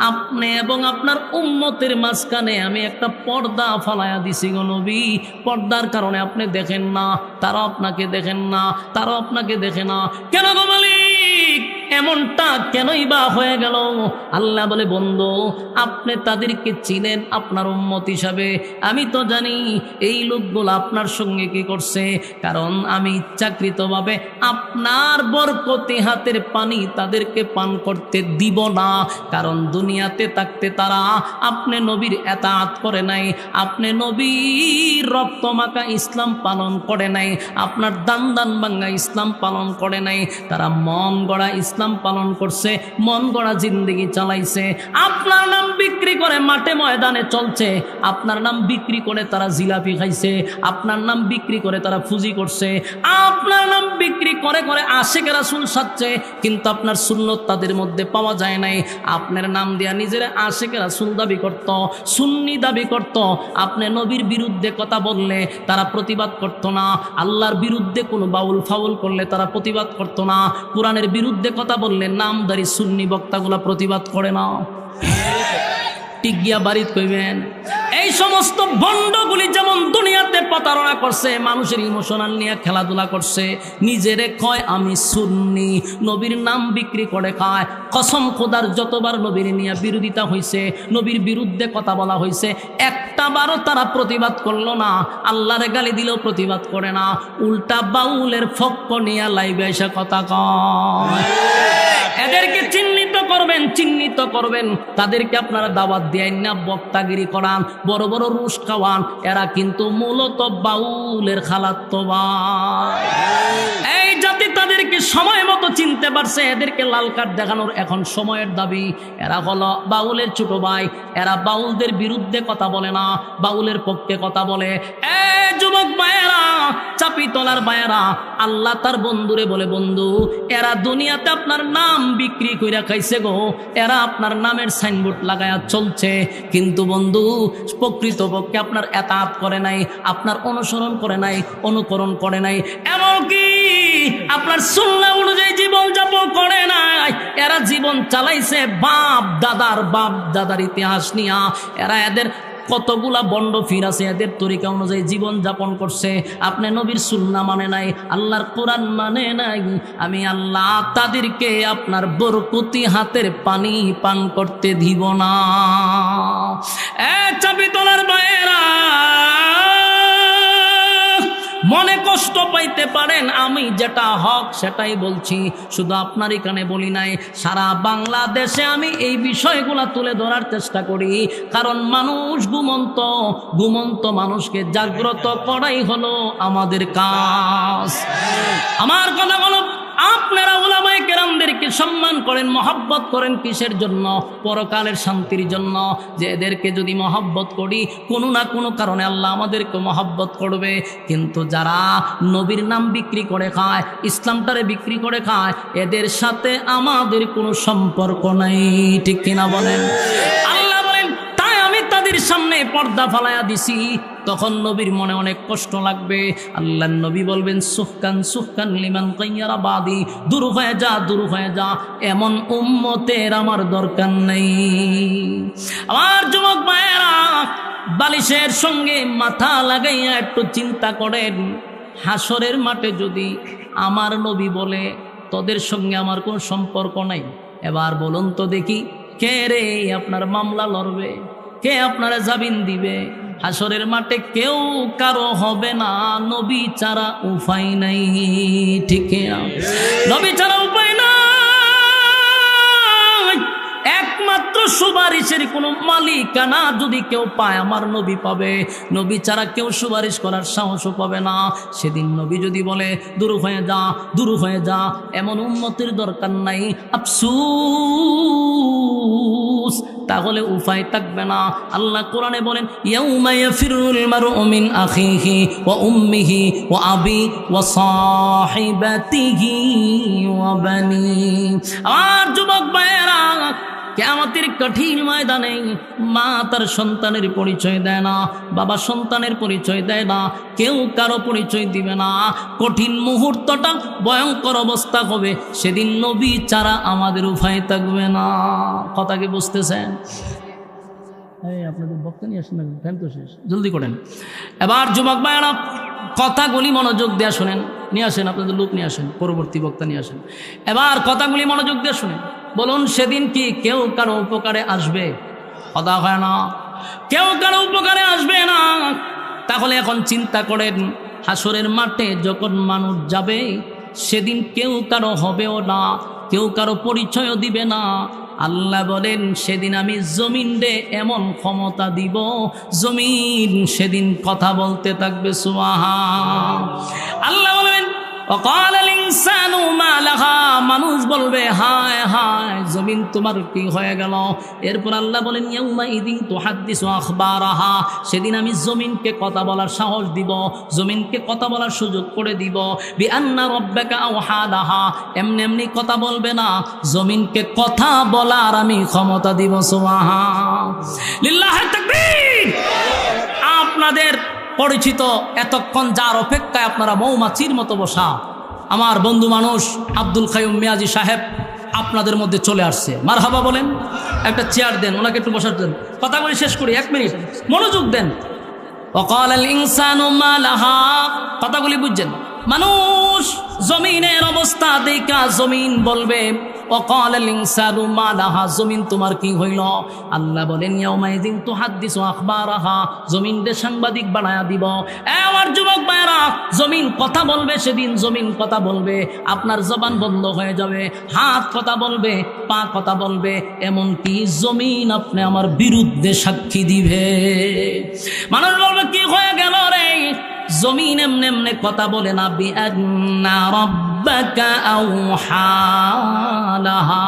আপনি এবং আপনার উম্মতের মাঝখানে আমি একটা পর্দা ফালায়া দিছি গো নবী। পর্দার কারণে আপনি দেখেন না, তারা আপনাকে দেখেন না, তারাও আপনাকে দেখে না। কেন গো মালিক, এমনটা কেনই বা হয়ে গেল? আল্লাহ বলে, বন্ধু আপনি তাদেরকে চিনেন আপনার উম্মত হিসাবে, আমি তো জানি এই লোকগুলো আপনার সঙ্গে কি করছে। কারণ আমি ইচ্ছাকৃতভাবে আপনার বরকতি হাতের পানি তাদেরকে পান করতে দিব না। কারণ দুনিয়াতে থাকতে তারা আপনি নবীর এতাআত করে নাই, আপনি নবীর রক্তমাখা ইসলাম পালন করে নাই, আপনার দান দান ভাঙ্গা ইসলাম পালন করে নাই। তারা মন গড়া ইসলাম পালন করছে, মন গড়া জিন্দেগি চালাইছে। আপনার নাম বিক্রি করে মাঠে ময়দানে চলছে, আপনার নাম বিক্রি করে তারা জিলাপি খাইছে, আপনার নাম বিক্রি করে তারা ফুজি করছে, আপনার নাম বিক্রি করে করে আশিক রাসূল সাজছে, কিন্তু আপনার সুন্নত তাদের মধ্যে পাওয়া যায় নাই। আপনার নাম দিয়া নিজেরা আশিক রাসূল দাবি করত, সুন্নি দাবি করত। আপনি নবীর বিরুদ্ধে কথা বললে তারা প্রতিবাদ করত না, আল্লাহর বিরুদ্ধে কোনো বাউল ফাউল করলে তারা প্রতিবাদ করত না, কোরআনের বিরুদ্ধে কথা বললে নামদারি সুন্নি বক্তাগুলা প্রতিবাদ করে না। ঠিক গিয়া বাড়িতে কইবেন। এই সমস্ত ভণ্ডগুলি যেমন দুনিয়াতে প্রতারণা করছে, মানুষের ইমোশনাল নিয়ে খেলাধুলা করছে, নিজেরে কয় আমি সুন্নি, নবীর নাম বিক্রি করে খায়। কসম খোদার, যতবার নবীর নিয়ে বিরোধিতা হয়েছে, নবীর বিরুদ্ধে কথা বলা হয়েছে, একটা বারও তারা প্রতিবাদ করলো না। আল্লাহরে গালি দিলেও প্রতিবাদ করে না, উল্টা বাউলের ফক্ক নিয়ে লাইভে এসে কথা কয়। এদেরকে চিহ্নিত করবেন, চিহ্নিত করবেন। তাদেরকে আপনারা দাওয়াত দেন না, বক্তাগিরি করান, বড় বড় রুশ খাওয়ান, এরা কিন্তু মূলত বাউলের খালাতো ভাই। এই জাতি তাদেরকে সময় মতো চিনতে পারছে, এদেরকে লাল কার্ড দেখানোর এখন সময়ের দাবি। এরা হলো বাউলের ছোট ভাই, এরা বাউলদের বিরুদ্ধে কথা বলে না, বাউলের পক্ষে কথা বলে। যুবক ভাইয়েরা, চাপি তলার ভাইয়েরা, আল্লাহ তার বন্ধুরে বলে, বন্ধু এরা দুনিয়াতে আপনার নাম বিক্রি কইরা খাইছে গো, এরা আপনার নামের সাইনবোর্ড লাগায়া চলছে, কিন্তু বন্ধু প্রকৃতপক্ষে আপনার এতাআত করে নাই, আপনার অনুসরণ করে নাই, অনুকরণ করে নাই, এমনকি আপনার সুন্নাহ অনুযায়ী জীবন যাপন করে নাই। এরা জীবন চালাইছে বাপ দাদার ইতিহাস নিয়া। এরা এদের কতগুলা বন্ড ফির আছে, এদের তরিকা অনুযায়ী জীবন যাপন করছে। আপনি নবীর সুন্নাহ মানে নাই, আল্লাহর কোরআন মানে নাই, আমি আল্লাহ তাদেরকে আপনার বরকতি হাতের পানি পান করতে দিব না। চাবি তোলার ভাইয়েরা, মনে কষ্ট পাইতে পারেন, আমি যেটা হক সেটাই বলছি, শুধু আপনার এখানে বলি নাই, সারা বাংলাদেশে আমি এই বিষয়গুলা তুলে ধরার চেষ্টা করি। কারণ মানুষ ঘুমন্ত মানুষকে জাগ্রত করাই হলো আমাদের কাজ। আমার কথা হলো, আপনারা উলামায়ে কেরামদেরকে সম্মান করেন, মহব্বত করেন কিসের জন্য? পরকালের শান্তির জন্য। যে এদেরকে যদি মহব্বত করি, কোনো না কোনো কারণে আল্লাহ আমাদেরকে মহব্বত করবে। কিন্তু যারা নবীর নাম বিক্রি করে খায়, ইসলামটারে বিক্রি করে খায়, এদের সাথে আমাদের কোনো সম্পর্ক নাই। ঠিক কিনা বলেন? আল্লাহ বলেন, তাই আমি তাদের সামনে পর্দা ফালায়া দিছি, তখন নবীর মনে অনেক কষ্ট লাগবে। আল্লাহর নবী বলবেন সুহকান লিমান কাইয়ারা বাদি, দূর হয়ে যা, দূর হয়ে যা, এমন উম্মতের আমার দরকার নেই। আমার যুবক ভাইয়েরা, বালিশের সঙ্গে মাথা লাগাইয়া একটু চিন্তা করেন, হাসরের মাঠে যদি আমার নবী বলে তোদের সঙ্গে আমার কোনো সম্পর্ক নাই, এবার বলুন তো দেখি, কে রে আপনার মামলা লড়বে, কে আপনারা জামিন দিবে? হাসরের মাঠে কেউ কারো হবে না, নবী ছাড়া উপায় নাই। ঠিক না? নবী ছাড়া উপায় নাই। একমাত্র সুপারিশের কোনো মালিকানা যদি কেউ পায়, আমার নবী পাবে। নবী ছাড়া কেউ সুপারিশ করার সাহসও পাবে না। সেদিন নবী যদি বলে দূর হয়ে যা, দূর হয়ে যা, এমন উম্মতের দরকার নাই। আফসোস, তাহলে উপায় থাকবে না। আল্লাহ কোরআনে বলেন, ইয়াউমা ইয়াফিরুল মারউ মিন আখিহি ওয়া উম্মিহি ওয়া আবি ওয়া সাহিবাতিহি ওয়া বানি। আর যুবক ভাইয়েরা, কিয়ামতের কঠিন ময়দানে মা তার সন্তানের পরিচয় দেয় না, বাবা সন্তানের পরিচয় দেয় না, কেউ কারো পরিচয় দিবে না। কঠিন মুহূর্তটা ভয়ঙ্কর অবস্থা হবে। সেদিন নবী ছাড়া আমাদের উপায় থাকবে না। কথা কি বুঝতেছেন? আপনাদের বক্তা নিয়ে আসেন না, টাইম তো শেষ, জলদি করেন। এবার যুবক ভাইয়েরা, কথাগুলি মনোযোগ দিয়ে শোনেন। নিয়ে আসেন আপনাদের লোক, নিয়ে আসেন, পরবর্তী বক্তা নিয়ে আসেন। এবার কথাগুলি মনোযোগ দিয়ে শোনেন। বলুন, সেদিন কি কেউ কারো উপকারে আসবে? কথা হয় না, কেউ কারো উপকারে আসবে না। তাহলে এখন চিন্তা করেন, হাসরের মাঠে যখন মানুষ যাবে, সেদিন কেউ কারো হবেও না, কেউ কারো পরিচয়ও দিবে না। আল্লাহ বলেন, সেদিন আমি জমিনে এমন ক্ষমতা দিব, জমিন সেদিন কথা বলতে থাকবে। সুবহান আল্লাহ বলেন, ওয়াকালাল ইনসানু মা লাহা, মানুষ বলবে হায় হায় জমিন তোমার কি হয়ে গেল? এরপর আল্লাহ বলেন, ইয়াউমা ইদিন তুহাদ্দিসু আখবারাহা, সেদিন আমি জমিনকে কথা বলার সাহস দিব, জমিনকে কথা বলার সুযোগ করে দিব। বিআন্না রাব্বাকা আওহা লাহা, এমনি এমনি কথা বলবে না, জমিনকে কথা বলার আমি ক্ষমতা দিব। সুবহান লিল্লাহি তাকবীর। আপনাদের পরিচিত, এতক্ষণ যার অপেক্ষায় আপনারা মৌমাছির মতো বসা, আমার বন্ধু মানুষ আব্দুল কাইয়ুম মিয়াজি সাহেব আপনাদের মধ্যে চলে আসছে। মারহাবা বলেন। একটা চেয়ার দেন, ওনাকে একটু বসার দেন। কথাগুলি শেষ করি, 1 মিনিট মনোযোগ দেন। ওয়াকালাল ইনসানু মা লাহা, কথাগুলি বুঝছেন? মানুষ জমিনের অবস্থা দেখা জমিন বলবে, ওয়াকালাল ইনসানু মা লাহা, জমিন তোমার কি হইল? আল্লাহ বলেন, ইয়াউমা ইযিন তুহাদ্দিসু আখবারাহা, জমিনকে সাংবাদিক বানায়া দিব। আমার যুবক ভাইরা, জমিন কথা বলবে, সেদিন জমিন কথা বলবে, আপনার জবান বন্ধ হয়ে যাবে, হাত কথা বলবে, পা কথা বলবে, এমনকি জমিন আপনি আমার বিরুদ্ধে সাক্ষী দিবে। মানুষ বলবে, কি হয়ে গেল রে? জমিন এমনে এমনে কথা বলে না। বিআন্না রাব্বাকা আওহা লাহা,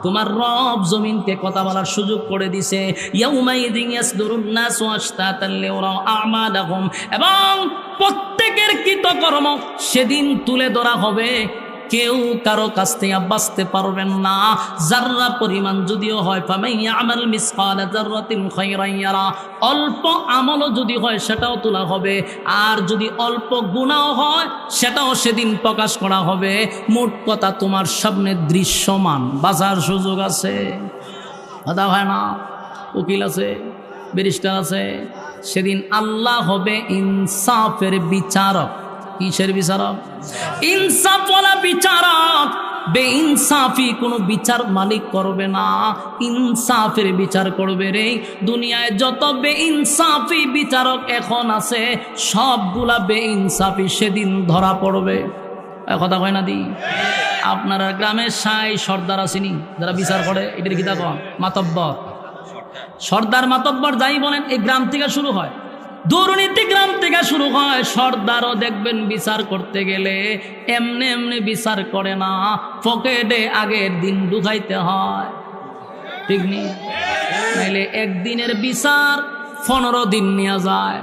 তোমার রব জমিনকে কথা বলার সুযোগ করে দিছে। ইয়াউমা ইযিন ইয়াসদুরুন নাসু আশতাতান লিউরাউ আমালাহুম, এবং প্রত্যেকের কৃতকর্ম সেদিন তুলে ধরা হবে। কেউ কারো কাছ থেকে বাঁচতে পারবেন না। জাররা পরিমাণ যদিও হয়, ফামান ইয়ামাল মিসকালা যাররাতিন খায়রান ইয়ারা, অল্প আমলও যদি হয় সেটাও তোলা হবে, আর যদি অল্প গুনাহ হয় সেটাও সেদিন প্রকাশ করা হবে। মোট কথা, তোমার সামনে দৃশ্যমান, বাঁচার সুযোগ আছে। কথা হয় না? উকিল আছে, ব্যারিস্টার আছে। সেদিন আল্লাহ হবে ইনসাফের বিচারক। কিসের বিচারক? ইনসাফওয়ালা বিচারক। বেইনসাফি কোনো বিচার মালিক করবে না, ইনসাফের বিচার করবে রে। দুনিয়ায় যত বেইনসাফি বিচারক এখন আছে, সবগুলা বেইনসাফি সেদিন ধরা পড়বে। কথা কয় না দি? আপনারা গ্রামের সাই সর্দার আসেনি যারা বিচার করে, এটার কি দেখো মাতব্বর, সর্দার মাতব্বর যাই বলেন, এই গ্রাম থেকে শুরু হয়। দুর্নীতি গ্রাম থেকে শুরু হয়। সর্দারও দেখবেন বিচার করতে গেলে এমনি এমনি বিচার করে না, পকেটে আগের দিন ঢুকাইতে হয়। ঠিক নেই? নাইলে একদিনের বিচার 15 দিন নেওয়া যায়।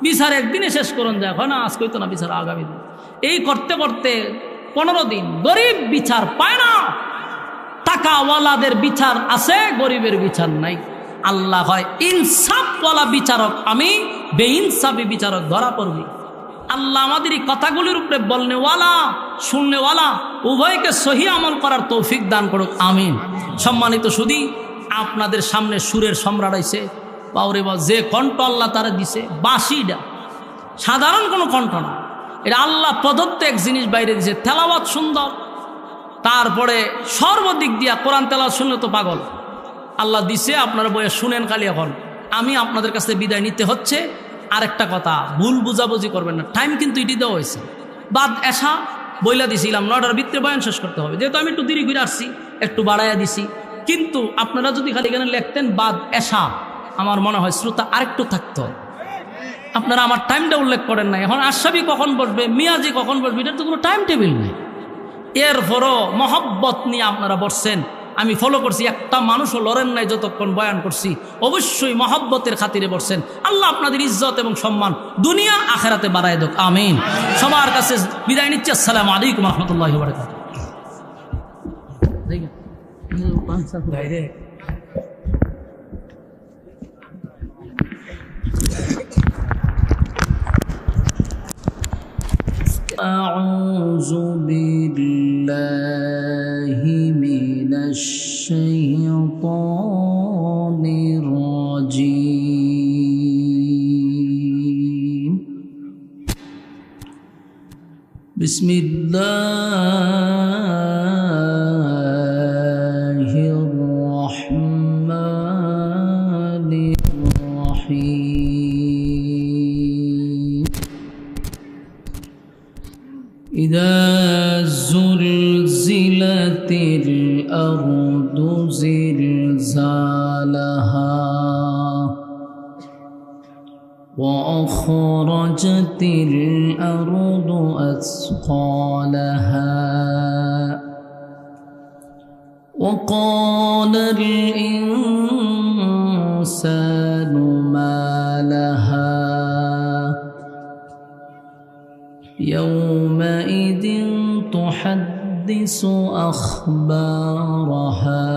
বিচার একদিনে শেষ করুন যায়, হয় না? আজকে তো না, বিচার আগামী দিন। এই করতে করতে 15 দিন। গরিব বিচার পায় না। টাকাওয়ালাদের বিচার আছে, গরিবের বিচার নাই। আল্লাহ হয় ইনসাফওয়ালা বিচারক, আমি বেইনসাফি বিচারক ধরা পড়বি। আল্লাহ আমাদের এই কথাগুলির উপরে বলনেওয়ালা শুননেওয়ালা উভয়কে সহি আমল করার তৌফিক দান করুক, আমিন। সম্মানিত সুধী, আপনাদের সামনে সুরের সম্রাট আইছে, বাউরে বা যে কণ্ঠ আল্লাহ তারা দিছে, বাঁশিটা সাধারণ কোনো কণ্ঠ না, এটা আল্লাহ প্রদত্ত এক জিনিস বাইরে দিছে। তেলাওয়াত সুন্দর, তারপরে সর্বদিক দিয়া কোরআন তেলাওয়াত শুনলে তো পাগল। আল্লাহ দিছে, আপনারা বইয়ে শুনেন খালি। এখন আমি আপনাদের কাছে বিদায় নিতে হচ্ছে। আরেকটা কথা, ভুল বুঝাবুঝি করবেন না, টাইম কিন্তু এটি দেওয়া হয়েছে। বাদ এসা বইলা দিছিলাম 9টার ভিতরে বয়ান শেষ করতে হবে, যেহেতু আমি একটু দেরি করে আসছি একটু বাড়াইয়া দিছি। কিন্তু আপনারা যদি খালি এখানে লিখতেন বাদ এসা, আমার মনে হয় শ্রোতা আরেকটু থাকতো। আপনারা আমার টাইমটা উল্লেখ করেন না। এখন আশরাফি কখন বসবে, মিয়াজি কখন বসবে, এটার তো কোনো টাইম টেবিল নেই। এরপরও মহব্বত নিয়ে আপনারা বসছেন, আমি ফলো করছি, একটা মানুষও লড়েন নাই যতক্ষণ বয়ান করছি। অবশ্যই মহব্বতের খাতিরে বসছেন। আল্লাহ আপনাদের ইজ্জত এবং সম্মান দুনিয়া আখেরাতে বাড়ায় দেখ, আমিন। সবার কাছে বিদায় নিচ্ছি। আসসালামু আলাইকুম রহমতুল্লাহি ওয়া বারাকাতুহু। أعوذ بالله من الشيطان الرجيم. بسم الله الرحمن الرحيم. إذا زلزلت الأرض زلزالها وأخرجت الأرض أثقالها وقال الإنسان ما لها يومئذ تحدث أخبارها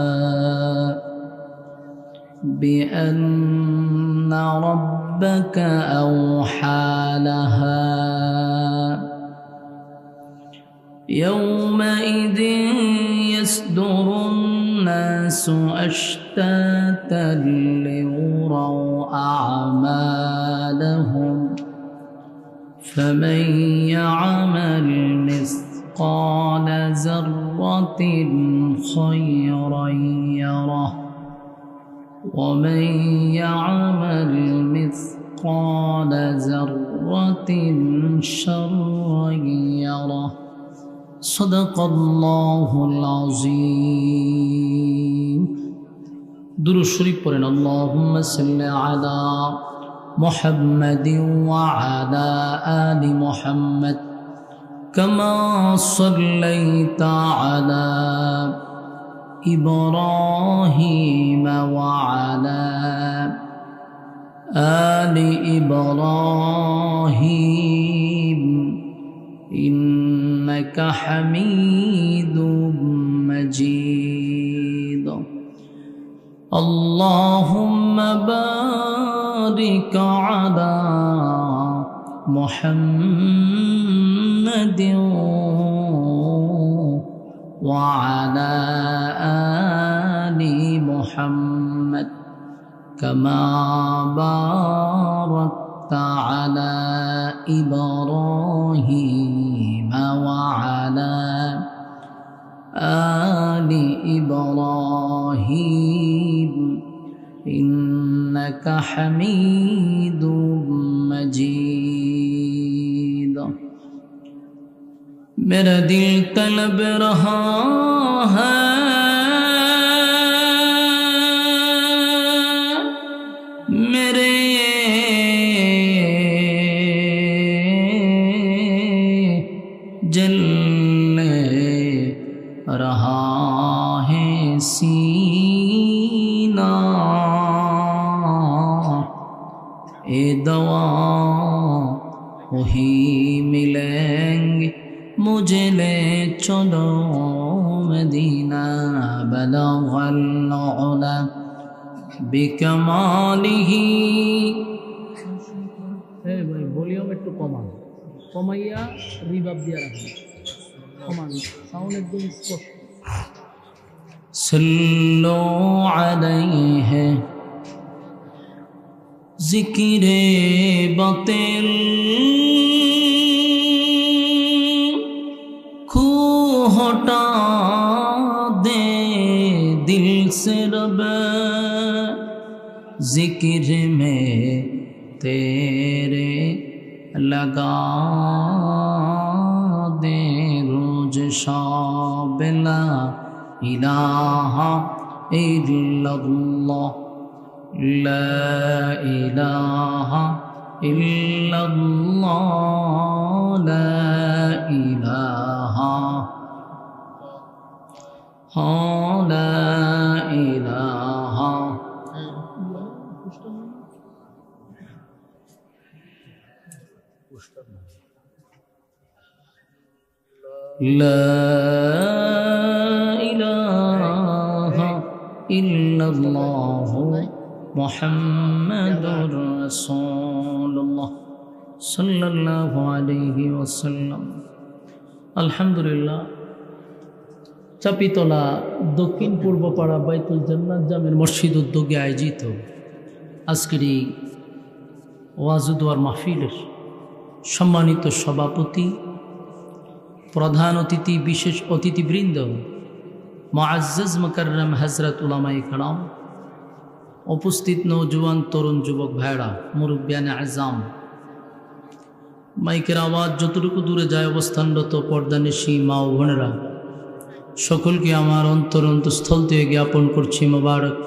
بأن ربك أوحى لها يومئذ يصدر الناس أشتاتا ليروا أعمالهم فمن يعمل مثقال ذرة خيرا يره ومن يعمل مثقال ذرة شرا يره صدق الله العظيم. درود شريف পড়েন। اللهم صل على محمد وعلى آل محمد كما صليت على إبراهيم وعلى آل إبراهيم إنك حميد مجيد. اللهم بارك على محمد وعلى آل محمد كما باركت على إبراهيم وعلى آل إبراهيم إنك حميد مجيد. मेरा दिल तलब रहा है मेरे जलने रहा है सीना ए दवा वही मिलेंगे मुझे ले चलो मदीना बलगल उला বিকামালিহি। এই ভাই ভলিউম একটু কমান, কমাইয়া রিভার্ব দিয়ে রাখুন, কমান, সাউন্ড একদম স্পষ্ট। সাল্লু আলাইহি জিকিরে বাতিল खू हटा दे दिल से रब, जिक्र में तेरे लगा दे रोज शाब ला इलाहा इल्लल्लाह, ला इलाहा इल्लल्लाह, ला इलाहा ला इलाहा। ला इलाहा इल्लल्लाह मुहम्मदुर रसूलुल्लाह सल्लल्लाहु अलैहि वसल्लम। আলহামদুলিল্লাহ, চাপিতলা দক্ষিণ পূর্বপাড়া বাইতুল জান্নাত জামের মসজিদ উদ্যোগে আয়োজিত আজকের এই ওয়াজুদোয়ার মাহফিলের সম্মানিত সভাপতি, প্রধান অতিথি, বিশেষ অতিথিবৃন্দ, মুআজ্জাজ মুকাররম হযরত উলামায়ে কেরাম, উপস্থিত নওজোয়ান তরুণ যুবক ভাইরা, মুরব্বিয়ানে আযম, মাইকের আওয়াজ যতটুকু দূরে যায় অবস্থানরত পর্দানিশী মা ও বোনেরা, সকলকে আমার অন্তরস্থল থেকে জ্ঞাপন করছি মোবারক।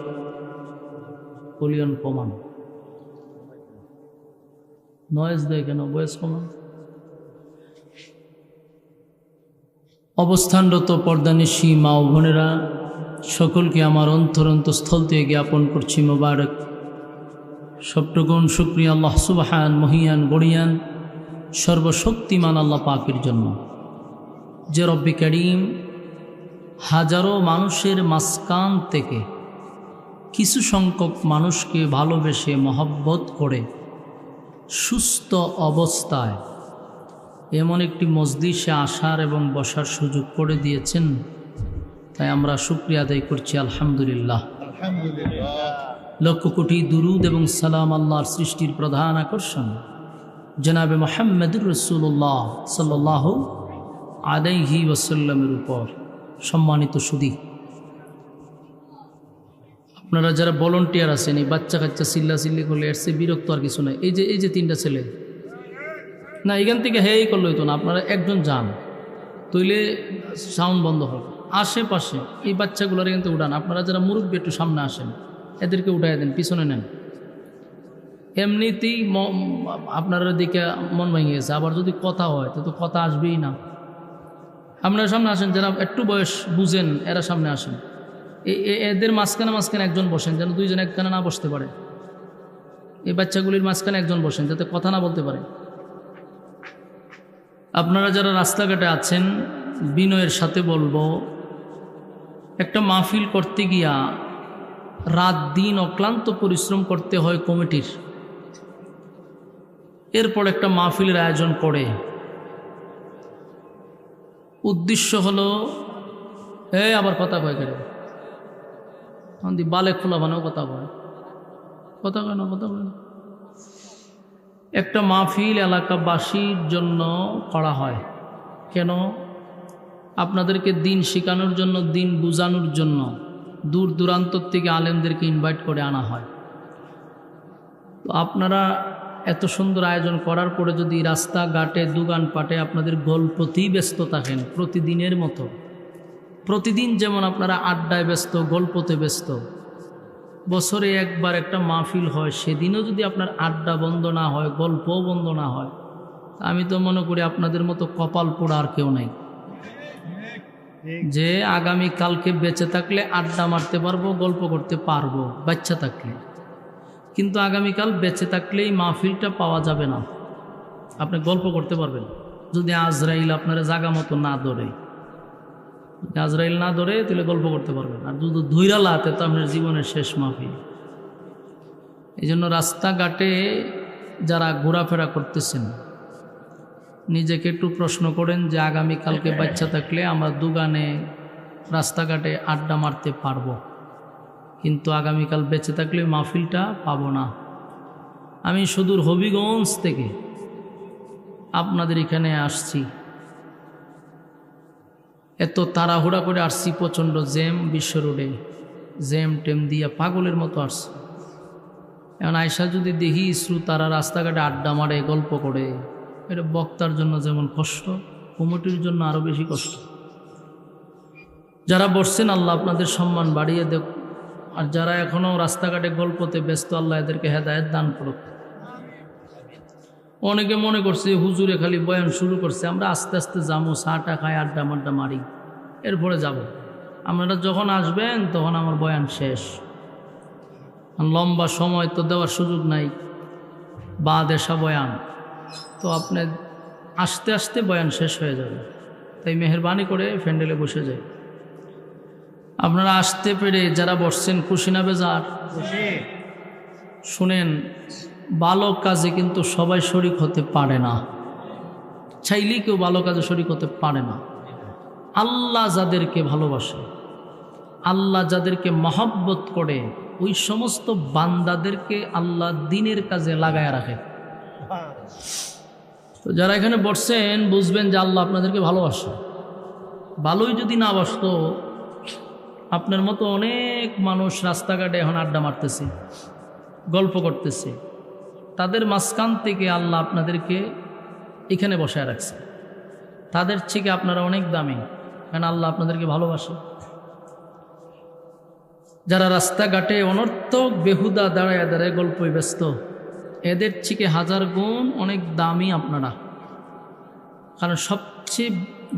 কলিয়ন কমান, নয়েজ দেয় কেন, বয়স কমান। অবস্থানরত পর্দানিশী মা ও বোনেরা, সকলকে আমার অন্তরস্থল থেকে জ্ঞাপন করছি মোবারক। সবটুকুন শুকরিয়া আল্লাহ সুবহান মহিয়ান গড়িয়ান সর্বশক্তিমান আল্লাহ পাকের জন্য, যে রব্বি করিম হাজারো মানুষের মাঝখান থেকে কিছু সংখ্যক মানুষকে ভালোবেসে মহব্বত করে সুস্থ অবস্থায় এমন একটি মজলিসে আসার এবং বসার সুযোগ করে দিয়েছেন, তাই আমরা শুকরিয়া আদায় করছি আলহামদুলিল্লাহ। লক্ষ কোটি দুরুদ এবং সালাম আল্লাহর সৃষ্টির প্রধান আকর্ষণ জনাবে মুহাম্মদুর রাসূলুল্লাহ সাল্লাল্লাহু আলাইহি ওয়াসাল্লামের উপর। সম্মানিত সুধী, আপনারা যারা ভলান্টিয়ার আছেন, এই বাচ্চা কাচ্চা চিল্লাচিল্লি করলে এর চেয়ে বিরক্ত আর কিছু নাই। এই যে তিনটা ছেলে না, এখান থেকে হেই করলে হইতো না, আপনারা একজন যান, তইলে সাউন্ড বন্ধ হবে। আশেপাশে এই বাচ্চাগুলোর এখান থেকে উঠান। আপনারা যারা মুরব্বী একটু সামনে আসেন, এদেরকে উঠাই দেন, পিছনে নেন। এমনিতেই আপনারা দিকে মন ভেঙে গেছে, আবার যদি কথা হয় তো কথা আসবেই না। আপনারা সামনে আসেন, যারা একটু বয়স বুঝেন এরা সামনে আসেন। এদের মাঝখানে একজন বসেন, যেন দুইজন একখানে না বসতে পারে। এই বাচ্চাগুলির মাঝখানে একজন বসেন, যাতে কথা না বলতে পারে। আপনারা যারা রাস্তাঘাটে আছেন, বিনয়ের সাথে বলবো, একটা মাহফিল করতে গিয়া রাত দিন অক্লান্ত পরিশ্রম করতে হয় কমিটির। এরপর একটা মাহফিলের আয়োজন করে, উদ্দেশ্য হলো আবার কথা কয় কেন বালে খোলা বানাও কথা কয় না। একটা মাহফিল এলাকাবাসীর জন্য করা হয় কেন? আপনাদেরকে দিন শেখানোর জন্য, দিন বুঝানোর জন্য দূর দূরান্ত থেকে আলেমদেরকে ইনভাইট করে আনা হয়। তো আপনারা এত সুন্দর আয়োজন করার পরে যদি রাস্তাঘাটে দোকানপাটে আপনাদের গল্পতেই ব্যস্ত থাকেন প্রতিদিনের মতো, প্রতিদিন যেমন আপনারা আড্ডায় ব্যস্ত, গল্পতে ব্যস্ত, বছরে একবার একটা মাহফিল হয়, সেদিনও যদি আপনার আড্ডা বন্ধ না হয়, গল্পও বন্ধ না হয়, আমি তো মনে করি আপনাদের মতো কপাল পোড়া আর কেউ নাই, যে আগামী কালকে বেঁচে থাকলে আড্ডা মারতে পারবো, গল্প করতে পারবো বাচ্চা থাকলে। কিন্তু আগামীকাল বেঁচে থাকলেই মাহফিলটা পাওয়া যাবে না। আপনি গল্প করতে পারবেন যদি আজরাইল আপনার জাগা মতো না ধরে। আজরাইল না ধরে তাহলে গল্প করতে পারবেন, আর যদি ধৈরা লাতে তো আপনার জীবনের শেষ মাহফিল। এই জন্য রাস্তাঘাটে যারা ঘোরাফেরা করতেছেন নিজেকে একটু প্রশ্ন করেন যে আগামীকালকে বাচ্চা থাকলে আমরা দোকানে রাস্তাঘাটে আড্ডা মারতে পারবো, কিন্তু আগামীকাল বেঁচে থাকলে মাহফিলটা পাবো না। আমি সুদূর হবিগঞ্জ থেকে আপনাদের এখানে আসছি, এত তাড়াহুড়া করে আসছি, প্রচণ্ড জ্যাম, বিশ্ব রোডে জ্যাম টেম দিয়া পাগলের মতো আসছি। এখন আয়সা যদি দেখি শ্রোতারা রাস্তাঘাটে আড্ডা মারে, গল্প করে, এটা বক্তার জন্য যেমন কষ্ট, কমিটির জন্য আরও বেশি কষ্ট। যারা বসছেন আল্লাহ আপনাদের সম্মান বাড়িয়ে দেখ, আর যারা এখনও রাস্তাঘাটে গল্পতে ব্যস্ত আল্লাহ এদেরকে হেদায়েত দান করুক। অনেকে মনে করছে হুজুরে খালি বয়ান শুরু করছে, আমরা আস্তে আস্তে যাবো, চাটা খাই, আড্ডা মাড্ডা মারি, এরপরে যাব। আপনারা যখন আসবেন তখন আমার বয়ান শেষ, লম্বা সময় তো দেওয়ার সুযোগ নাই, বা দেশা বয়ান তো আপনি আস্তে আস্তে বয়ান শেষ হয়ে যাবে। তাই মেহরবানি করে প্যান্ডেলে বসে যায়। আপনারা আসতে পেরে যারা বসছেন খুশি না বেজার? শুনেন, ভালো কাজে কিন্তু সবাই শরিক হতে পারে না, চাইলেই কেউ ভালো কাজে শরিক হতে পারে না। আল্লাহ যাদেরকে ভালোবাসে, আল্লাহ যাদেরকে মহব্বত করে, ওই সমস্ত বান্দাদেরকে আল্লাহ দ্বীনের কাজে লাগায় রাখে। তো যারা এখানে বসছেন বুঝবেন যে আল্লাহ আপনাদেরকে ভালোবাসে। ভালোই যদি না বাসতো, আপনার মতো অনেক মানুষ রাস্তাঘাটে এখন আড্ডা মারতেছে, গল্প করতেছে, তাদের মাঝখান থেকে আল্লাহ আপনাদেরকে এখানে বসায় রাখছে। তাদের থেকে আপনারা অনেক দামি, কারণ আল্লাহ আপনাদেরকে ভালোবাসে। যারা রাস্তাঘাটে অনর্থক বেহুদা দাঁড়ায় দাঁড়ায় গল্পই ব্যস্ত, এদের থেকে হাজার গুণ অনেক দামি আপনারা। কারণ সবচেয়ে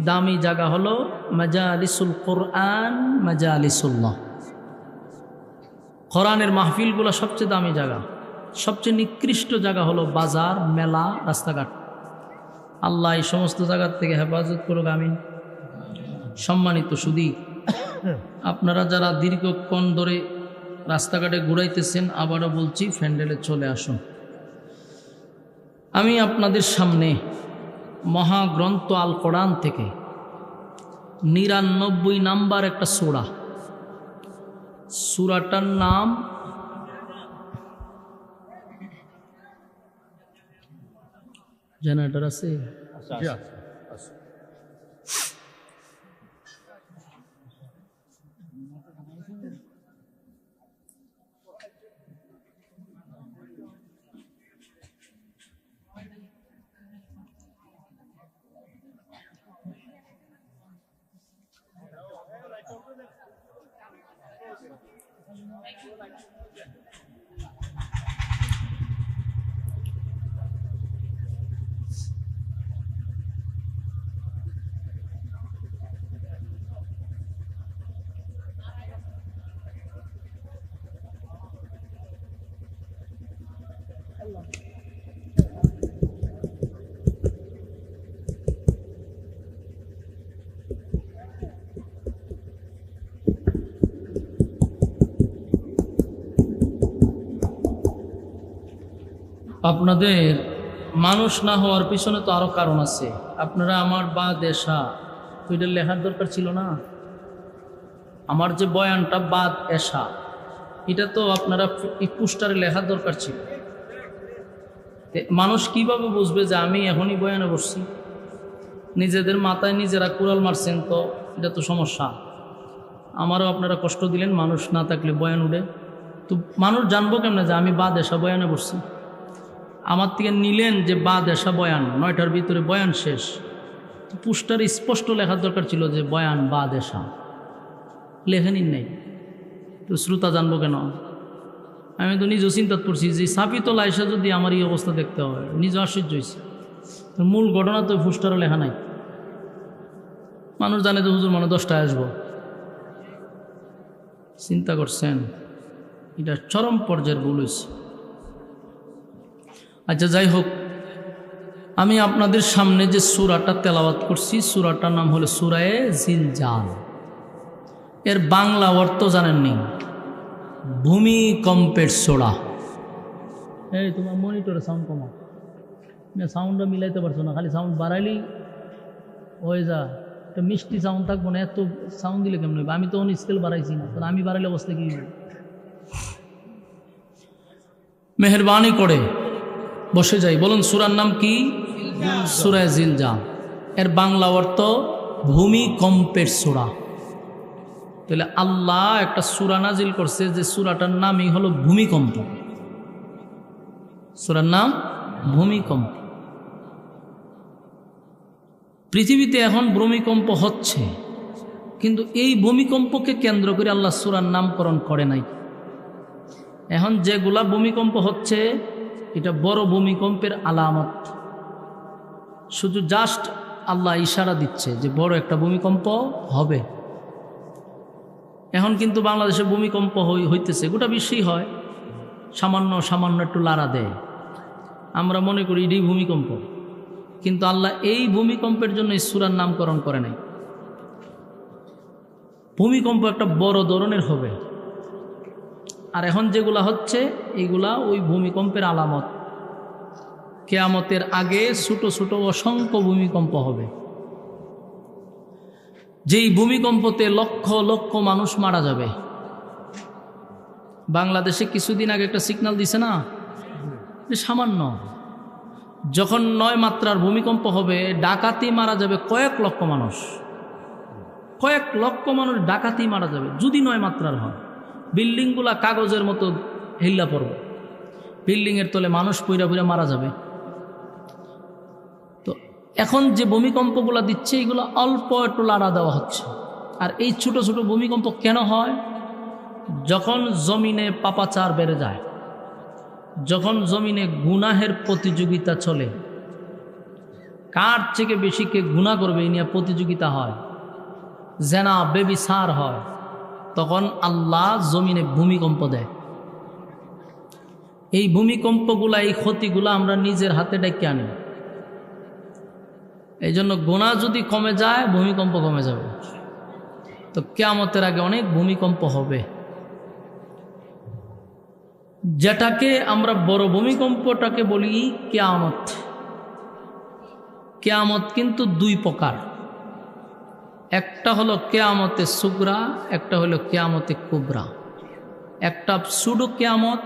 দামি জায়গা হলো মাজালিসুল কোরআন, মাজালিসুল্লাহ। কোরআনের মাহফিলগুলো সবচেয়ে দামি জায়গা, সবচেয়ে নিকৃষ্ট জায়গা হলো বাজার, মেলা, রাস্তাঘাট। আল্লাহ এই সমস্ত জায়গার থেকে হেফাজত করুক, আমিন। সম্মানিত সুধী, আপনারা যারা দীর্ঘক্ষণ ধরে রাস্তাঘাটে ঘুরাইতেছেন, আবারও বলছি প্যান্ডেলে চলে আসুন। আমি আপনাদের সামনে মহাগ্রন্থ আল কোরআন থেকে 99 নাম্বার একটা সূরা, সূরাটার নাম জেনারেটর আছে? আপনাদের মানুষ না হওয়ার পিছনে তো আরো কারণ আছে। আপনারা আমার বা দেশা তো এটা লেখার দরকার ছিল না। আমার যে বয়ানটা বাদ এশা, এটা তো আপনারা এই পোস্টারে লেখার দরকার ছিল। মানুষ কিভাবে বুঝবে যে আমি এখনই বয়ানে বসছি? নিজেদের মাথায় নিজেরা কুড়াল মারছেন, তো এটা তো সমস্যা। আমারও আপনারা কষ্ট দিলেন, মানুষ না থাকলে বয়ান উঠে তো মানুষ জানবো কেমনে যে আমি বা দেশা বয়ানে বসছি? আমার থেকে নিলেন যে বা দেশা বয়ান, 9টার ভিতরে বয়ান শেষ। তো পোস্টারে স্পষ্ট লেখার দরকার ছিল যে বয়ান বা দেশা, লেখেনি নেই, তো শ্রোতা জানবো কেন? আমি তো নিজেও চিন্তা করছি যে সাপিত লাইসা যদি আমার এই অবস্থা দেখতে হয়, নিজে আশ্চর্য হয়েছে। মূল ঘটনা তো পোস্টারে লেখা নাই। মানুষ জানে তো হুজুর মানে 10টায় আসবো। চিন্তা করছেন, এটা চরম পর্যায়ের ভুল হয়েছে। আচ্ছা, যাই হোক, আমি আপনাদের সামনে যে সূরাটা তেলাওয়াত করছি, সূরাটার নাম হলো সূরায়ে জিলজাল। এর বাংলা অর্থ জানেননি? ভূমিকম্পের সূরা। এই তোমার মনিটরে সাউন্ড কমাও, সাউন্ডটা মিলাইতে পারছো না, খালি সাউন্ড বাড়াইলেই হয়ে যা। একটা মিষ্টি সাউন্ড থাকবো না, এত সাউন্ড দিলে কেমন হবে? আমি তো স্কেল বাড়াইছি না, তাহলে আমি বাড়াইলে অবস্থা কি হবে? মেহেরবানি করে বসে যাই। বলুন সূরার নাম কি? সূরা জিলজাল। এর বাংলা অর্থ ভূমিকম্পের সূরা। তাহলে আল্লাহ একটা সূরা নাজিল করছে যে সূরাটার নামই হলো ভূমিকম্প। সূরার নাম ভূমিকম্প। পৃথিবীতে এখন ভূমিকম্প হচ্ছে, কিন্তু এই ভূমিকম্পকে কেন্দ্র করে আল্লাহ সূরার নামকরণ করে নাই। এখন যেগুলা ভূমিকম্প হচ্ছে এটা বড় ভূমিকম্পের আলামত, শুধু জাস্ট আল্লাহ ইশারা দিচ্ছে যে বড় একটা ভূমিকম্প হবে। এখন কিন্তু বাংলাদেশে ভূমিকম্প হইতেছে, গোটা বিশ্বেই হয়, সামান্য সামান্য একটু লাড়া দেয়, আমরা মনে করি এটাই ভূমিকম্প, কিন্তু আল্লাহ এই ভূমিকম্পের জন্য এই সূরার নামকরণ করে নাই। ভূমিকম্প একটা বড় ধরনের হবে, আর এখন যেগুলা হচ্ছে এইগুলা ওই ভূমিকম্পের আলামত। কিয়ামতের আগে ছোট ছোট অসংখ্য ভূমিকম্প হবে, যেই ভূমিকম্পতে লক্ষ লক্ষ মানুষ মারা যাবে। বাংলাদেশে কিছুদিন আগে একটা সিগন্যাল দিছে না, সামান্য যখন 9 মাত্রার ভূমিকম্প হবে ডাকাতি মারা যাবে কয়েক লক্ষ মানুষ, কয়েক লক্ষ মানুষ ডাকাতি মারা যাবে যদি 9 মাত্রার হয়। বিল্ডিংগুলা কাগজের মতো হিল্লা পড়বে, বিল্ডিংয়ের তলে মানুষ পইরা পইরা মারা যাবে। তো এখন যে ভূমিকম্পগুলো দিচ্ছে এগুলো অল্প একটু লাড়া দেওয়া হচ্ছে। আর এই ছোট ছোট ভূমিকম্প কেন হয়? যখন জমিনে পাপাচার বেড়ে যায়, যখন জমিনে গুনাহের প্রতিযোগিতা চলে, কার থেকে বেশি কে গুনাহ করবে এই নিয়ে প্রতিযোগিতা হয়, জেনা বেবিচার হয়, তখন আল্লাহ জমিনে ভূমিকম্প দেয়। এই ভূমিকম্পগুলা, এই ক্ষতিগুলা আমরা নিজের হাতে ডেকে আনি। এই জন্য গুনাহ যদি কমে যায় ভূমিকম্প কমে যাবে। তো কিয়ামতের আগে অনেক ভূমিকম্প হবে, যেটাকে আমরা বড় ভূমিকম্পটাকে বলি কিয়ামত। কিয়ামত কিন্তু 2 প্রকার, একটা হলো কিয়ামতে সুগরা, একটা হলো কিয়ামতে কুবরা। একটা ছোট কিয়ামত,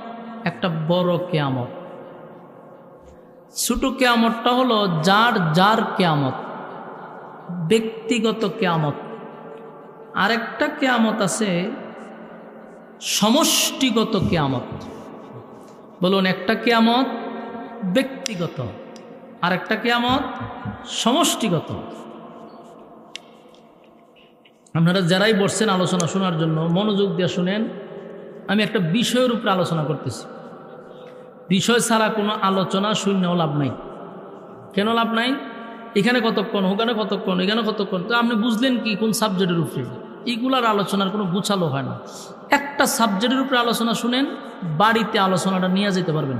একটা বড় কিয়ামত। ছোট কিয়ামতটা হলো যার যার কিয়ামত, ব্যক্তিগত কিয়ামত। আরেকটা কিয়ামত আছে সমষ্টিগত কিয়ামত। বলুন, একটা কিয়ামত ব্যক্তিগত, আরেকটা কিয়ামত সমষ্টিগত। আপনারা যারাই বসছেন আলোচনা শোনার জন্য মনোযোগ দিয়ে শুনেন। আমি একটা বিষয়ের উপরে আলোচনা করতেছি, বিষয় ছাড়া কোনো আলোচনা শূন্যও লাভ নাই। কেন লাভ নাই? এখানে কতক্ষণ, ওখানে কতক্ষণ, এখানে কতক্ষণ, তো আপনি বুঝলেন কি কোন সাবজেক্টের উপরে? এইগুলার আলোচনার কোনো গুছালো হয় না। একটা সাবজেক্টের উপরে আলোচনা শুনেন, বাড়িতে আলোচনাটা নিয়ে যেতে পারবেন,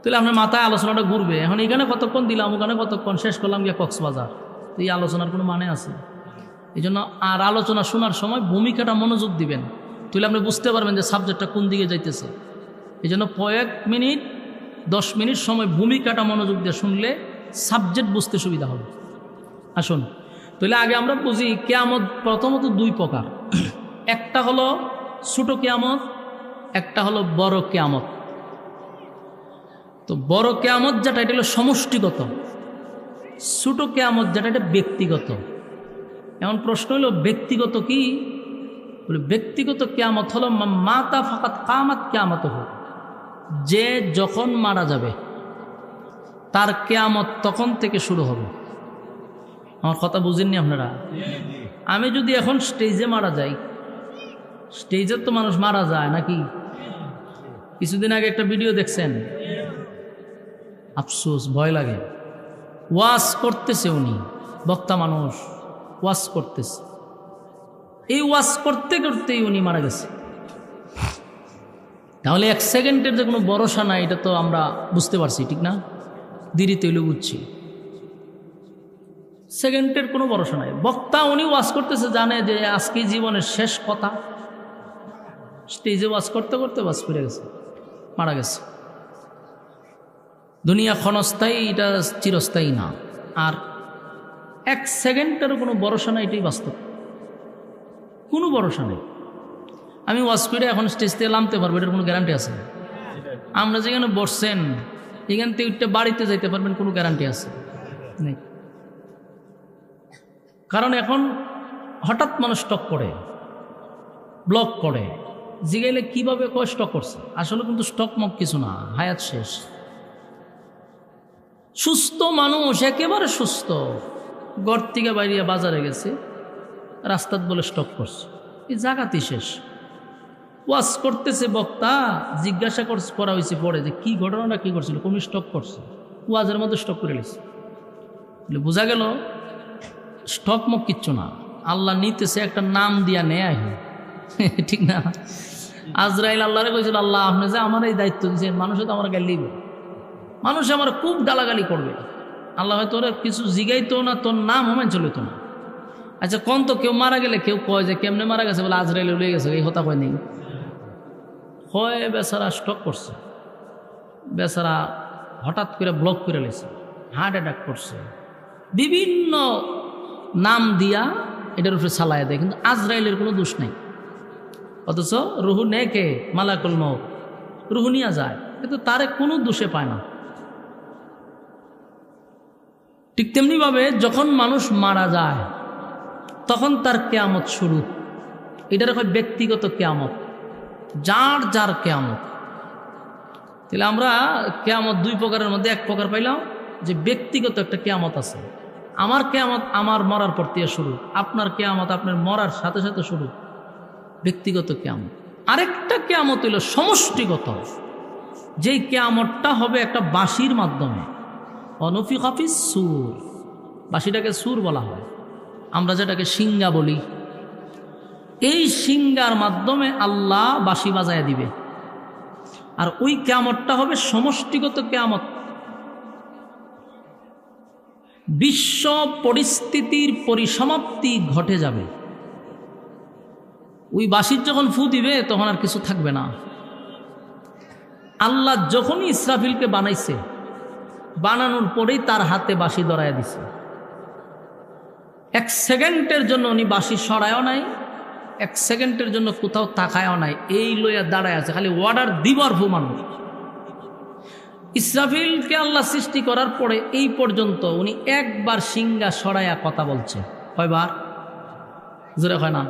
তাহলে আপনার মাথায় আলোচনাটা ঘুরবে। এখন এখানে কতক্ষণ দিলাম, ওখানে কতক্ষণ, শেষ করলাম গিয়ে কক্সবাজার, তো এই আলোচনার কোনো মানে আছে? এই জন্য আর আলোচনা শোনার সময় ভূমিকাটা মনোযোগ দিবেন, তাহলে আপনি বুঝতে পারবেন যে সাবজেক্টটা কোন দিকে যাইতেছে। এই জন্য কয়েক মিনিট 10 মিনিট সময় ভূমিকাটা মনোযোগ দিয়ে শুনলে সাবজেক্ট বুঝতে সুবিধা হবে। আসুন তাহলে আগে আমরা বুঝি কিয়ামত প্রথমত 2 প্রকার, একটা হলো ছোট কিয়ামত, একটা হলো বড় কিয়ামত। তো বড় কিয়ামত যেটা এটা হলো সমষ্টিগত, ছোট কিয়ামত যেটা এটা ব্যক্তিগত। এখন প্রশ্ন হলো ব্যক্তিগত কি? বলে ব্যক্তিগত কিয়ামত হলো মাতা ফাকাত কামাত কিয়ামত, হোক যে যখন মারা যাবে তার কিয়ামত তখন থেকে শুরু হবে। আমার কথা বুঝেননি আপনারা? আমি যদি এখন স্টেজে মারা যাই, স্টেজে তো মানুষ মারা যায় নাকি? কিছুদিন আগে একটা ভিডিও দেখছেন, আফসোস, ভয় লাগে। ওয়াজ করতেছে উনি, বক্তা মানুষ ওয়াজ করতেছে, এই ওয়াজ করতে করতেই উনি মারা গেছে। তাহলে 1 সেকেন্ডের যে কোনো ভরসা নাই, এটা তো আমরা বুঝতে পারছি, ঠিক না? দেরিতে হইলে বুঝছি, সেকেন্ডের কোনো ভরসা নাই। বক্তা উনি ওয়াজ করতেছে, জানে যে আজকে জীবনের শেষ কথা, স্টেজে ওয়াজ করতে করতে ওয়াজ করে গেছে, মারা গেছে। দুনিয়া ক্ষণস্থায়ী, এটা চিরস্থায়ী না। আর এক সেকেন্ডেরও কোনো ভরসা নাই, এটাই বাস্তব। কোনো ভরসা নেই। আমি ওয়াজ করে এখন স্টেজ থেকে নামতে পারবো, এটার কোনো গ্যারান্টি আছে? আমরা যেখানে বসছেন এখান থেকে উঠতে বাড়িতে যাইতে পারবেন, কোনো গ্যারান্টি আছে? নেই। কারণ এখন হঠাৎ মানুষ স্টক করে, ব্লক করে, জিগাইলে কিভাবে কয় স্টক করছে, আসলে কিন্তু স্টক মক কিছু না, হায়াত শেষ। সুস্থ মানুষ, একেবারে সুস্থ, ঘর থেকে বাইরে বাজারে গেছে, রাস্তাত বলে স্টক করছে, এই জায়গাতেই শেষ। ওয়াজ করতেছে বক্তা, জিজ্ঞাসা করা হয়েছে পরে যে কি ঘটনাটা কি করছিল, কোন স্টক করছে, ওয়াজের মধ্যে স্টক করে নিছে। বোঝা গেল স্টক মুখ কিচ্ছু না, আল্লাহ নিতেছে একটা নাম দিয়া নেয়, ঠিক না? আজরাইল আল্লাহরে কইছিল, আল্লাহ আপনি যে আমার এই দায়িত্ব দিয়েছেন, মানুষে তো আমার গালি দিবে, মানুষ আমার খুব গালাগালি করবে, আল্লাহ হয়তো ওরা কিছু জিগাইতো না, তোর নাম হোমেন চলিত না। আচ্ছা কোন তো কেউ মারা গেলে কেউ কয় যে কেমনে মারা গেছে, বলে আজরাইল উড়ে গেছে, এই হতা কয় নেই, হয় বেচারা স্টক করছে, বেচারা হঠাৎ করে ব্লক করে লেছে, হার্ট অ্যাটাক করছে, বিভিন্ন নাম দিয়া এটার উপরে চালায় দেয়, কিন্তু আজরাইলের কোনো দোষ নেই। অথচ রুহু নেকে মালাকুল মউত, রুহু নিয়ে যায়, কিন্তু তারে কোনো দোষে পায় না। ঠিক তেমনিভাবে যখন মানুষ মারা যায় তখন তার কেয়ামত শুরু। এটার হয় ব্যক্তিগত কেয়ামত, যার যার কেয়ামত। তাহলে আমরা কেয়ামত দুই প্রকারের মধ্যে এক প্রকার পাইলাম, যে ব্যক্তিগত একটা কেয়ামত আছে। আমার কেয়ামত আমার মরার পর থেকে শুরু, আপনার কেয়ামত আপনার মরার সাথে সাথে শুরু, ব্যক্তিগত কেয়ামত। আরেকটা কেয়ামত হইল সমষ্টিগত, যেই কেয়ামতটা হবে একটা বাঁশির মাধ্যমে, অনফি হাফিজ সুর, বাঁশিটাকে সুর বলা হয়, আমরা যেটাকে সিঙ্গা বলি। এই সিঙ্গার মাধ্যমে আল্লাহ বাঁশি বাজায় দিবে, আর ওই কেয়ামতটা হবে সমষ্টিগত কেয়ামত। বিশ্ব পরিস্থিতির পরিসমাপ্তি ঘটে যাবে। ওই বাঁশির যখন ফু দিবে তখন আর কিছু থাকবে না। আল্লাহ যখনই ইসরাফিলকে বানাইছে, বানানোর পরেই তার হাতে বাঁশি ধরায় দিছে। এক সেকেন্ডের জন্য উনি বাঁশি সরায়ও নাই, এক সেকেন্ডের জন্য কোথাও তাকায়ও নাই, এই লইয়া দাঁড়ায় আছে, খালি অর্ডার দিবার ফু মানুষ। ইসরাফিলকে আল্লাহ সৃষ্টি করার পরে এই পর্যন্ত উনি একবার সিঙ্গা সরাইয়া কথা বলছে। কয়বার? জোরে হয় না?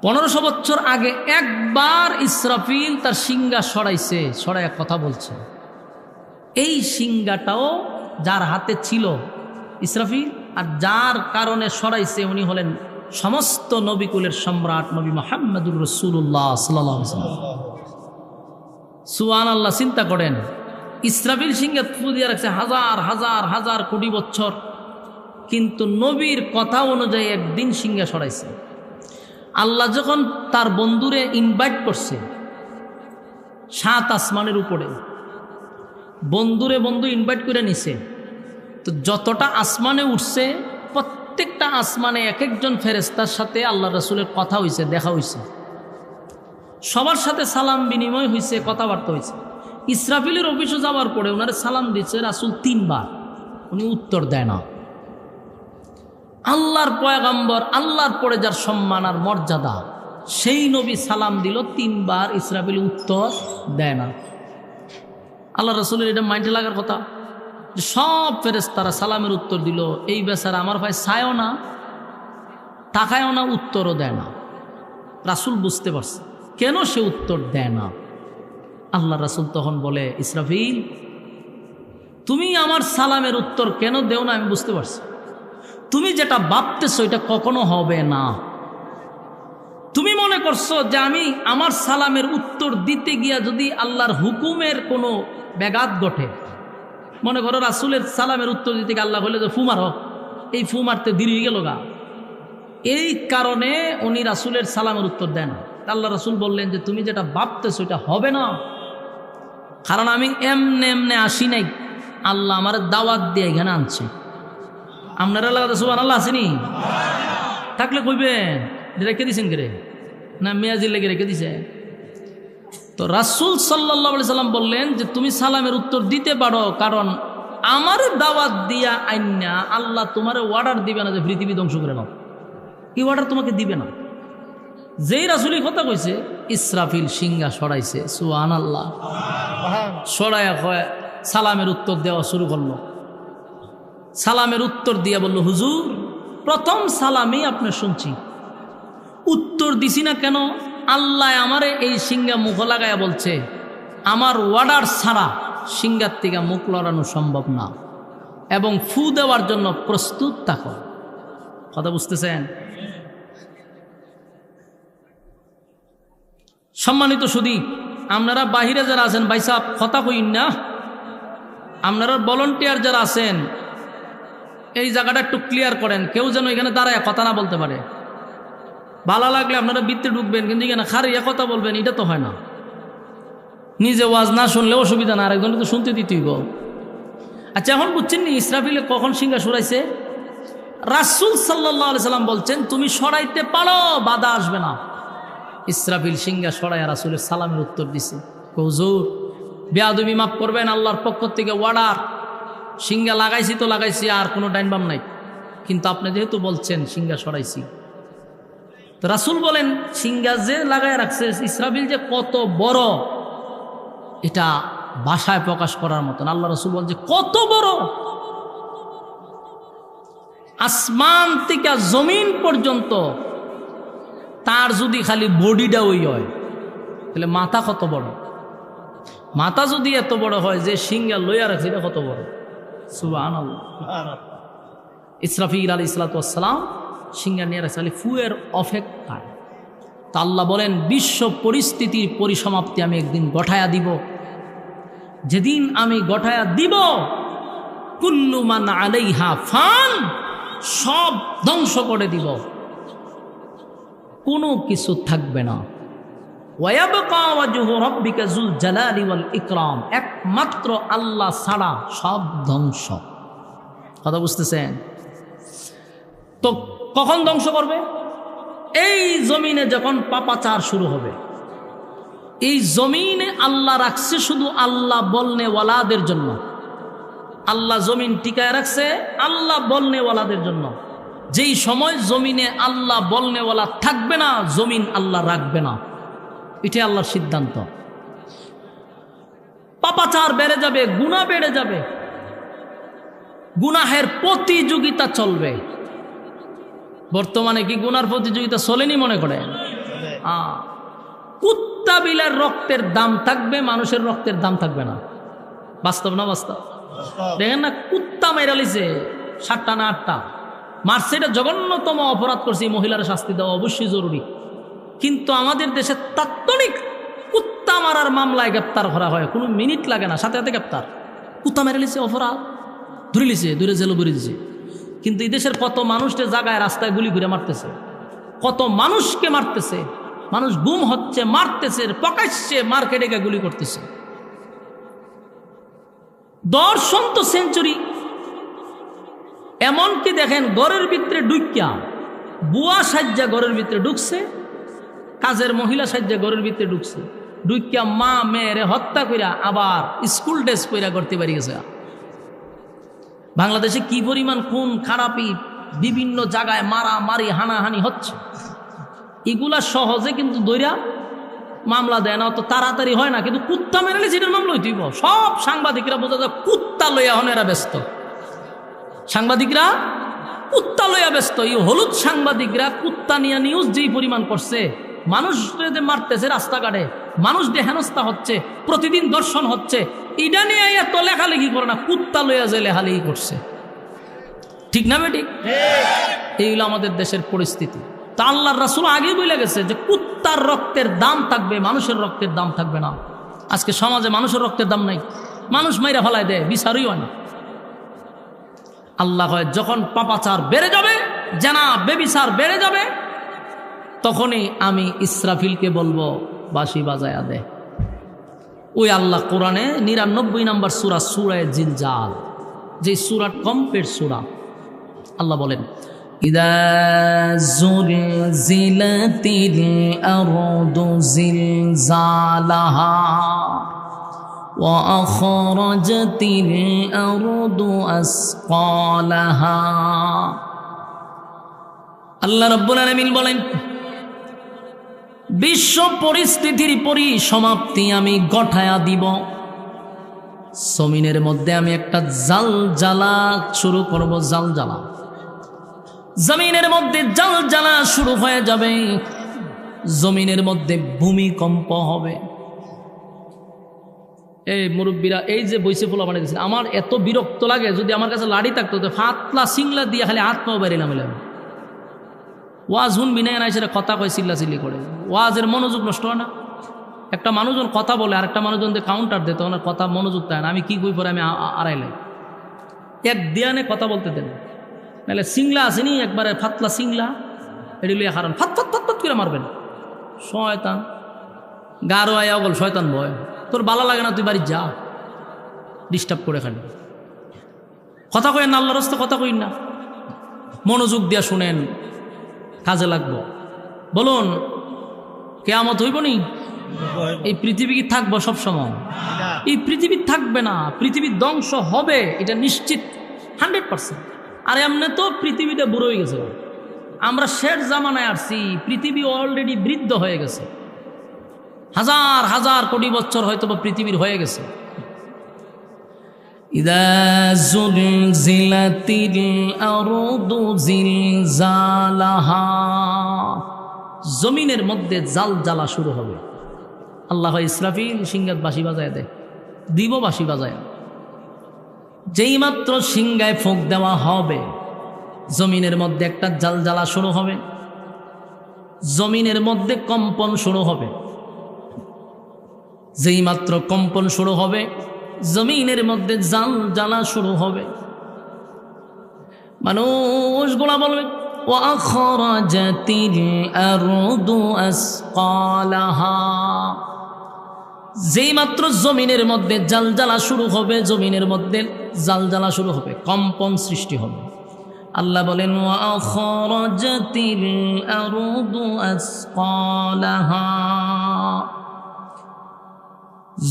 1500 বছর আগে একবার ইসরাফিল তার সিঙ্গা সরাইছে, সরাইয়া কথা বলছে। এই সিঙ্গাটাও যার হাতে ছিল ইসরাফিল, আর যার কারণে সরাইছে উনি হলেন সমস্ত নবিকুলের সম্রাট নবী মুহাম্মদুর রাসূলুল্লাহ সাল্লাল্লাহু আলাইহি ওয়াসাল্লাম। সুবহানাল্লাহ। চিন্তা করেন, ইসরাফিল সিঙ্গে ফু দিয়ে রাখছে হাজার হাজার হাজার কোটি বছর, কিন্তু নবীর কথা অনুযায়ী একদিন সিঙ্গা সরাইছে। আল্লাহ যখন তার বন্ধুরে ইনভাইট করছে 7 আসমানের উপরে, বন্ধুরে বন্ধু ইনভাইট করে নিছে, তো যতটা আসমানে উঠছে প্রত্যেকটা আসমানে এক একজন ফেরেশতার সাথে আল্লাহ রাসূলের কথা হইছে, দেখা হইছে, সবার সাথে সালাম বিনিময় হইছে, কথাবার্তা হইছে। ইসরাফিলের অফিসে যাওয়ার পরে ওনারে সালাম দিচ্ছে রাসূল 3 বার, উনি উত্তর দেয় না। আল্লাহর পয়গম্বর, আল্লাহর পরে যার সম্মান আর মর্যাদা, সেই নবী সালাম দিল 3 বার, ইসরাফিল উত্তর দেয় না। আল্লাহ রাসূলের এটা মাইন্ডে লাগার কথা যে সব ফেরেশতারা সালামের উত্তর দিল, এই বেচারা আমার ভাই চায়ও না, তাকায়ও না, উত্তরও দেয় না। রাসূল বুঝতে পারছে কেন সে উত্তর দেয় না। আল্লাহ রাসূল তখন বলে, ইসরাফিল তুমি আমার সালামের উত্তর কেন দেও না আমি বুঝতে পারছি। তুমি যেটা ভাবতেছো এটা কখনো হবে না। তুমি মনে করছো যে আমি আমার সালামের উত্তর দিতে গিয়া যদি আল্লাহর হুকুমের কোনো ব্যাঘাত ঘটে, মনে করো রাসূলের সালামের উত্তর দিতে গিয়ে আল্লাহ বলে যে ফু মারো, এই ফু মারতে দেরি হয়ে গেল গা, এই কারণে উনি রাসূলের সালামের উত্তর দেন। আল্লাহ রাসূল বললেন যে তুমি যেটা ভাবতেছো এটা হবে না, কারণ আমি এমনে এমনে আসি নাই, আল্লাহ আমার দাওয়াত দিয়ে এখানে আনছে। আপনারা আল্লাহ সুবহানাল্লাহ আসেনি থাকলে কইবেন রেখে দিছেন কে রে, না মেয়াজির লেগে রেখে দিছে। তো রাসূল সাল্লাল্লাহু আলাইহি সাল্লাম বললেন যে তুমি সালামের উত্তর দিতে পারো, কারণ আমার দাওয়াত দিয়া আইনা আল্লাহ তোমার অর্ডার দিবে না যে পৃথিবী ধ্বংস করে নাও, এই অর্ডার তোমাকে দিবে না। যেই রাসূলই কথা কইছে ইসরাফিল সিংহা সরাইছে, সুবহানাল্লাহ। সরাইয়া কয় সালামের উত্তর দেওয়া শুরু করলো। সালামের উত্তর দিয়া বলল, হুজুর প্রথম সালামই আপনি শুনছি, উত্তর দিছি না কেন? আল্লাহ আমারে এই সিংহা মুখ লাগায়া বলছে আমার অর্ডার ছাড়া সিংহার থেকে মুখ লড়ানো সম্ভব না, এবং ফু দেওয়ার জন্য প্রস্তুত থাকো। কথা বুঝতেছেন? সম্মানিত সুধী, আপনারা বাহিরে যারা আছেন ভাই সাহেব কথা কইন না, আপনারা ভলান্টিয়ার যারা আছেন এই জায়গাটা একটু ক্লিয়ার করেন, কেউ যেন এখানে দাঁড়ায় কথা না বলতে পারে। ভালো লাগলে আপনারা বৃত্তে ঢুকবেন, কিন্তু এখানে খারিয়া কথা বলবেন এটা তো হয় না। নিজে ওয়াজ না শুনলে অসুবিধা না, আরেকজনে তো শুনতে দিতেই গো। আচ্ছা এখন বুঝছেন নি ইসরাফিলে কখন সিংহা সরাইছে? রাসূল সাল্লাল্লাহু আলাইহি সাল্লাম বলছেন তুমি সরাইতে পারো, বাধা আসবে না। ইসরাফিল সিংহা সরাইয়া রাসূলের সালামের উত্তর দিছে। হুজুর বেয়াদবি মাফ করবেন, আল্লাহর পক্ষ থেকে অর্ডার, সিংহা লাগাইছি তো লাগাইছি, আর কোনো ডাইন বাম নাই, কিন্তু আপনি যেহেতু বলছেন সিংহা সরাইছি। তো রাসূল বলেন সিংহা যে লাগায় রাখছে ইসরাফিল যে কত বড় এটা ভাষায় প্রকাশ করার মতন। আল্লাহ রাসূল বলছে কত বড়, আসমান থেকে জমিন পর্যন্ত তার যদি খালি বডিটা ওই হয় তাহলে মাথা কত বড়। মাথা যদি এত বড় হয় যে সিংহা লইয়া রাখছে এটা কত বড়, সুবহানাল্লাহ। ইসরাফিল আলাইহিস সালাতু ওয়াস সালাম সিংহা নিয়ে রাখছে খালি ফুয়ের অপেক্ষায়। তা আল্লাহ বলেন বিশ্ব পরিস্থিতির পরিসমাপ্তি আমি একদিন গঠায়া দিব, যেদিন আমি গঠায়া দিব কুল্লু মান আলাইহা ফান, সব ধ্বংস করে দিব, কোনো কিছু থাকবে না। ওয়ায়াবকা ওয়াজহু রাব্বিকা যুল জালালি ওয়াল ইকরাম, একমাত্র আল্লাহ ছাড়া সব ধ্বংস। কথা বুঝতেছেন? তো কখন ধ্বংস করবে? এই জমিনে যখন পাপাচার শুরু হবে। এই জমিনে আল্লাহ রাখছে শুধু আল্লাহ বলনেওয়ালাদের জন্য। আল্লাহ জমিন টিকায় রাখছে আল্লাহ বলনেওয়ালাদের জন্য। যেই সময় জমিনে আল্লাহ বলনেওয়ালা থাকবে না, জমিন আল্লাহ রাখবে না, এটাই আল্লাহর সিদ্ধান্ত। পাপাচার বেড়ে যাবে, গুনাহ বেড়ে যাবে, গুনাহের প্রতিযোগিতা চলবে। বর্তমানে কি গুনার প্রতিযোগিতা চলেনি মনে করেন? কুত্তা বিলার রক্তের দাম থাকবে, মানুষের রক্তের দাম থাকবে না। বাস্তব না বাস্তব? দেখেন না, কুত্তা মেরা লিছে 7টা না 8টা মারছে, এটা জঘন্যতম অপরাধ করছে, মহিলার শাস্তি দেওয়া অবশ্যই জরুরি। কিন্তু আমাদের দেশে তাৎক্ষণিক কুত্তা মারার মামলায় গ্রেপ্তার করা হয়, কোনো মিনিট লাগে না, সাথে সাথে গ্রেপ্তার। কুত্তা মেরে লিছে, অপরাধ, ধরে লিছে, দূরে জেলে ভরে দিছে। কিন্তু এই দেশের কত মানুষকে জায়গায় রাস্তায় গুলি ঘুরে মারতেছে, কত মানুষকে মারতেছে, মানুষ গুম হচ্ছে, মারতেছে, প্রকাশ্যে মার্কেটে গিয়ে গুলি করতেছে। দর্শন তো সেঞ্চুরি। এমনকি দেখেন ঘরের ভিতরে ঢুকিয়া বুয়া সাজ্জা ঘরের ভিতরে ঢুকছে, কাজের মহিলা সাজ্জা ঘরের ভিতরে ঢুকছে, ঢুকিয়া মা মেয়েরে হত্যা কইরা আবার স্কুল ড্রেস পইরা করতে পারি গেছে। বাংলাদেশে কি পরিমাণ খুন খারাপি, বিভিন্ন জায়গায় মারামারি হানাহানি হচ্ছে, এগুলা সহজে কিন্তু দইরা মামলা দেয় না, অত তাড়াতাড়ি হয় না। কিন্তু কুত্তা মেরালে যেটার মামলা হইতেইব। সব সাংবাদিকরা বোঝা যায় কুত্তা লইয়া হন এরা ব্যস্ত, সাংবাদিকরা কুত্তা লইয়া ব্যস্ত। এই হলুদ সাংবাদিকরা কুত্তা নিয়ে নিউজ যেই পরিমাণ করছে, মানুষদের মারতেছে রাস্তাঘাটে, মানুষদের হেনস্থা হচ্ছে, প্রতিদিন দর্শন হচ্ছে, এটা নিয়ে এত লেখালেখি করে না, কুত্তা লইয়া যে লেখালেখি করছে। ঠিক না বেটি? এইগুলো আমাদের দেশের পরিস্থিতি। তা আল্লাহর রাসূল আগে বলে গেছে যে কুত্তার রক্তের দাম থাকবে, মানুষের রক্তের দাম থাকবে না। আজকে সমাজে মানুষের রক্তের দাম নাই, মানুষ মাইরা ফেলায় দেয়, বিচারই হয় না। আল্লাহ কয় যখন পাপাচার বেড়ে যাবে, জানা বেবিচার বেড়ে যাবে, তখনই আমি ইসরাফিলকে বলবো বাঁশি বাজায়া দে। ওই আল্লাহ কোরআনে 99 নম্বর সূরা, সূরা জিলজাল, যে সূরা কমপ্লিট সূরা, আল্লাহ বলেন ইদা জুলজিলাতিল আরদু জিলজালাহা ওয়া আখরাজাতিল আরদু আসকালাহা। আল্লাহ রাব্বুল আলামিন বলেন, বিশ্ব পরিস্থিতির পরিসমাপ্তি আমি ঘটায়া দিব। জমিনের মধ্যে আমি একটা জালজালা শুরু করব। জালজালা, জমিনের মধ্যে জালজালা শুরু হয়ে যাবে। জমিনের মধ্যে ভূমিকম্প হবে। এই মুরব্বীরা, এই যে বইসে ফোলা বানিয়েছে, আমার এত বিরক্ত লাগে। যদি আমার কাছে লাড়ি থাকতো তো ফাতলা সিংলা দিয়ে খালি হাত পাও বেরিয়ে নামিলাম। ওয়াজ শুনবি না, সেটা কথা কয় চিল্লা চিল্লি করে। ওয়াজের মনোযোগ নষ্ট হয় না। একটা মানুষজন কথা বলে আর একটা মানুষজন কাউন্টার দেয়, তখন কথা মনোযোগ থাকে না। আমি কি কই পরে আমি আড়াইলাই এক দিয়ানে কথা বলতে দেন। নাহলে সিংলা আসেনি একবারে ফাতলা সিংলা, এটি লিয়ে হারান ফাত ফাত ফাত ফাত করে মারবেন। শয়তান গারো আয়া বল, শয়তান ভয়। তোর ভালো লাগে না, তুই বাড়ি যা, ডিস্টার্ব করে খালি। কথা কইন না, আল্লাহর রাস্তায় কথা কইন না, মনোযোগ দিয়া শুনেন, কাজে লাগবো। বলুন, কিয়ামত হইব নি? এই পৃথিবী কি থাকবো সব সময়? এই পৃথিবী থাকবে না, পৃথিবীর ধ্বংস হবে, এটা নিশ্চিত 100%। আর এমনি তো পৃথিবীটা বুড়ো হয়ে গেছে। আমরা শেষ জামানায় আসছি, পৃথিবী অলরেডি বৃদ্ধ হয়ে গেছে। হাজার হাজার কোটি বছর হয়তো বা পৃথিবীর হয়ে গেছে। ইদা জুলজিলাতিল আরদু জিলজালাহা, জমিনের মধ্যে জালজালা শুরু হবে। আল্লাহ ইসরাফিল সিংহাত বাঁশি বাজায় দেয়, দিব বাঁশি বাজায়। যেই মাত্র সিংহায় ফোঁক দেওয়া হবে, জমিনের মধ্যে একটা জালজালা শুরু হবে, জমিনের মধ্যে কম্পন শুরু হবে। যেই মাত্র কম্পন শুরু হবে, জমিনের মধ্যে জালজালা শুরু হবে। মানুষগুলা বলবে, ওয়া আখরাজাতিল আরদু আসকালাহা। যেই মাত্র জমিনের মধ্যে জালজালা শুরু হবে, জমিনের মধ্যে জালজালা শুরু হবে, কম্পন সৃষ্টি হবে। আল্লাহ বলেন, ওয়া আখরাজাতিল আরদু আসকালাহা।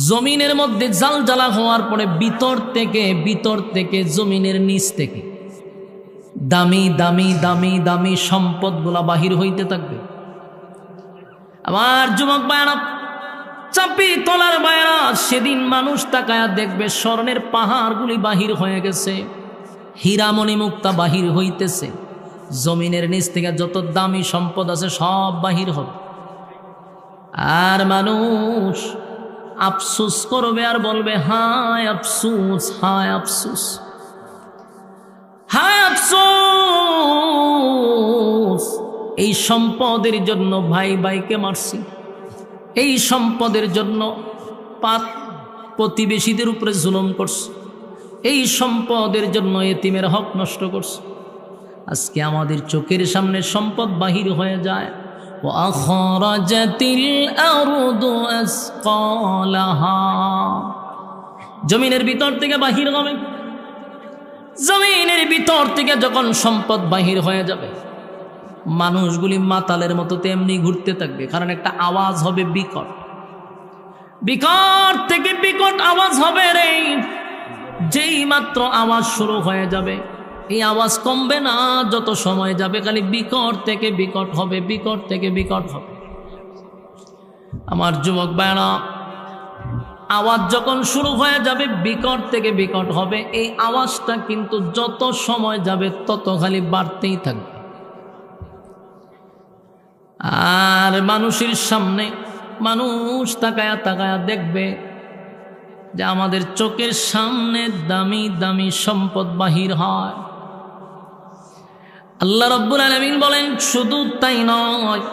জমিনের মধ্যে জালজালা হওয়ার পরে ভিতর থেকে জমিনের নিচ থেকে দামি দামি দামি দামি সম্পদগুলা বাহির হইতে থাকবে। আমার যুবক ভাইরা, চাপি তলার ভাইরা, সেদিন মানুষ তাকায়া দেখবে স্বর্ণের পাহাড়গুলি বাহির হয়ে গেছে, হীরামণি মুক্তা বাহির হইতেছে। জমিনের নিচ থেকে যত দামি সম্পদ আছে সব বাহির হবে। আর মানুষ আফসোস করবে আর বলবে, হায় আফসোস, হায় আফসোস, হায় আফসোস। এই সম্পদের জন্য ভাই ভাইকে মারছি, এই সম্পদের জন্য প্রতিবেশীদের উপরে জুলুম করছি, এই সম্পদের জন্য এতিমের হক নষ্ট করছি। আজকে আমাদের চোখের সামনে সম্পদ বাহির হয়ে যায়। وأخرجت الأرض أثقالها, জমিনের ভিতর থেকে বাহির হবে। জমিনের ভিতর থেকে যখন সম্পদ বাহির হয়ে যাবে, মানুষগুলি মাতালের মতো তেমনি ঘুরতে থাকবে। কারণ একটা আওয়াজ হবে বিকট, বিকট থেকে বিকট আওয়াজ হবে রে। যেই মাত্র আওয়াজ শুরু হয়ে যাবে, এই আওয়াজ কমবে না, যত সময় যাবে খালি বিকট থেকে বিকট হবে, বিকট থেকে বিকট হবে। আমার যুবক ভাইরা, আওয়াজ যখন শুরু হয়ে যাবে বিকট থেকে বিকট হবে, এই আওয়াজটা কিন্তু যত সময় যাবে তত খালি বাড়তেই থাকবে। আর মানুষের সামনে মানুষ তাকায়া তাকায়া দেখবে যে আমাদের চোখের সামনে দামি দামি সম্পদ বাহির হয়। আল্লাহ রাব্বুল আলামিন বলেন, শুধু তাই নয়,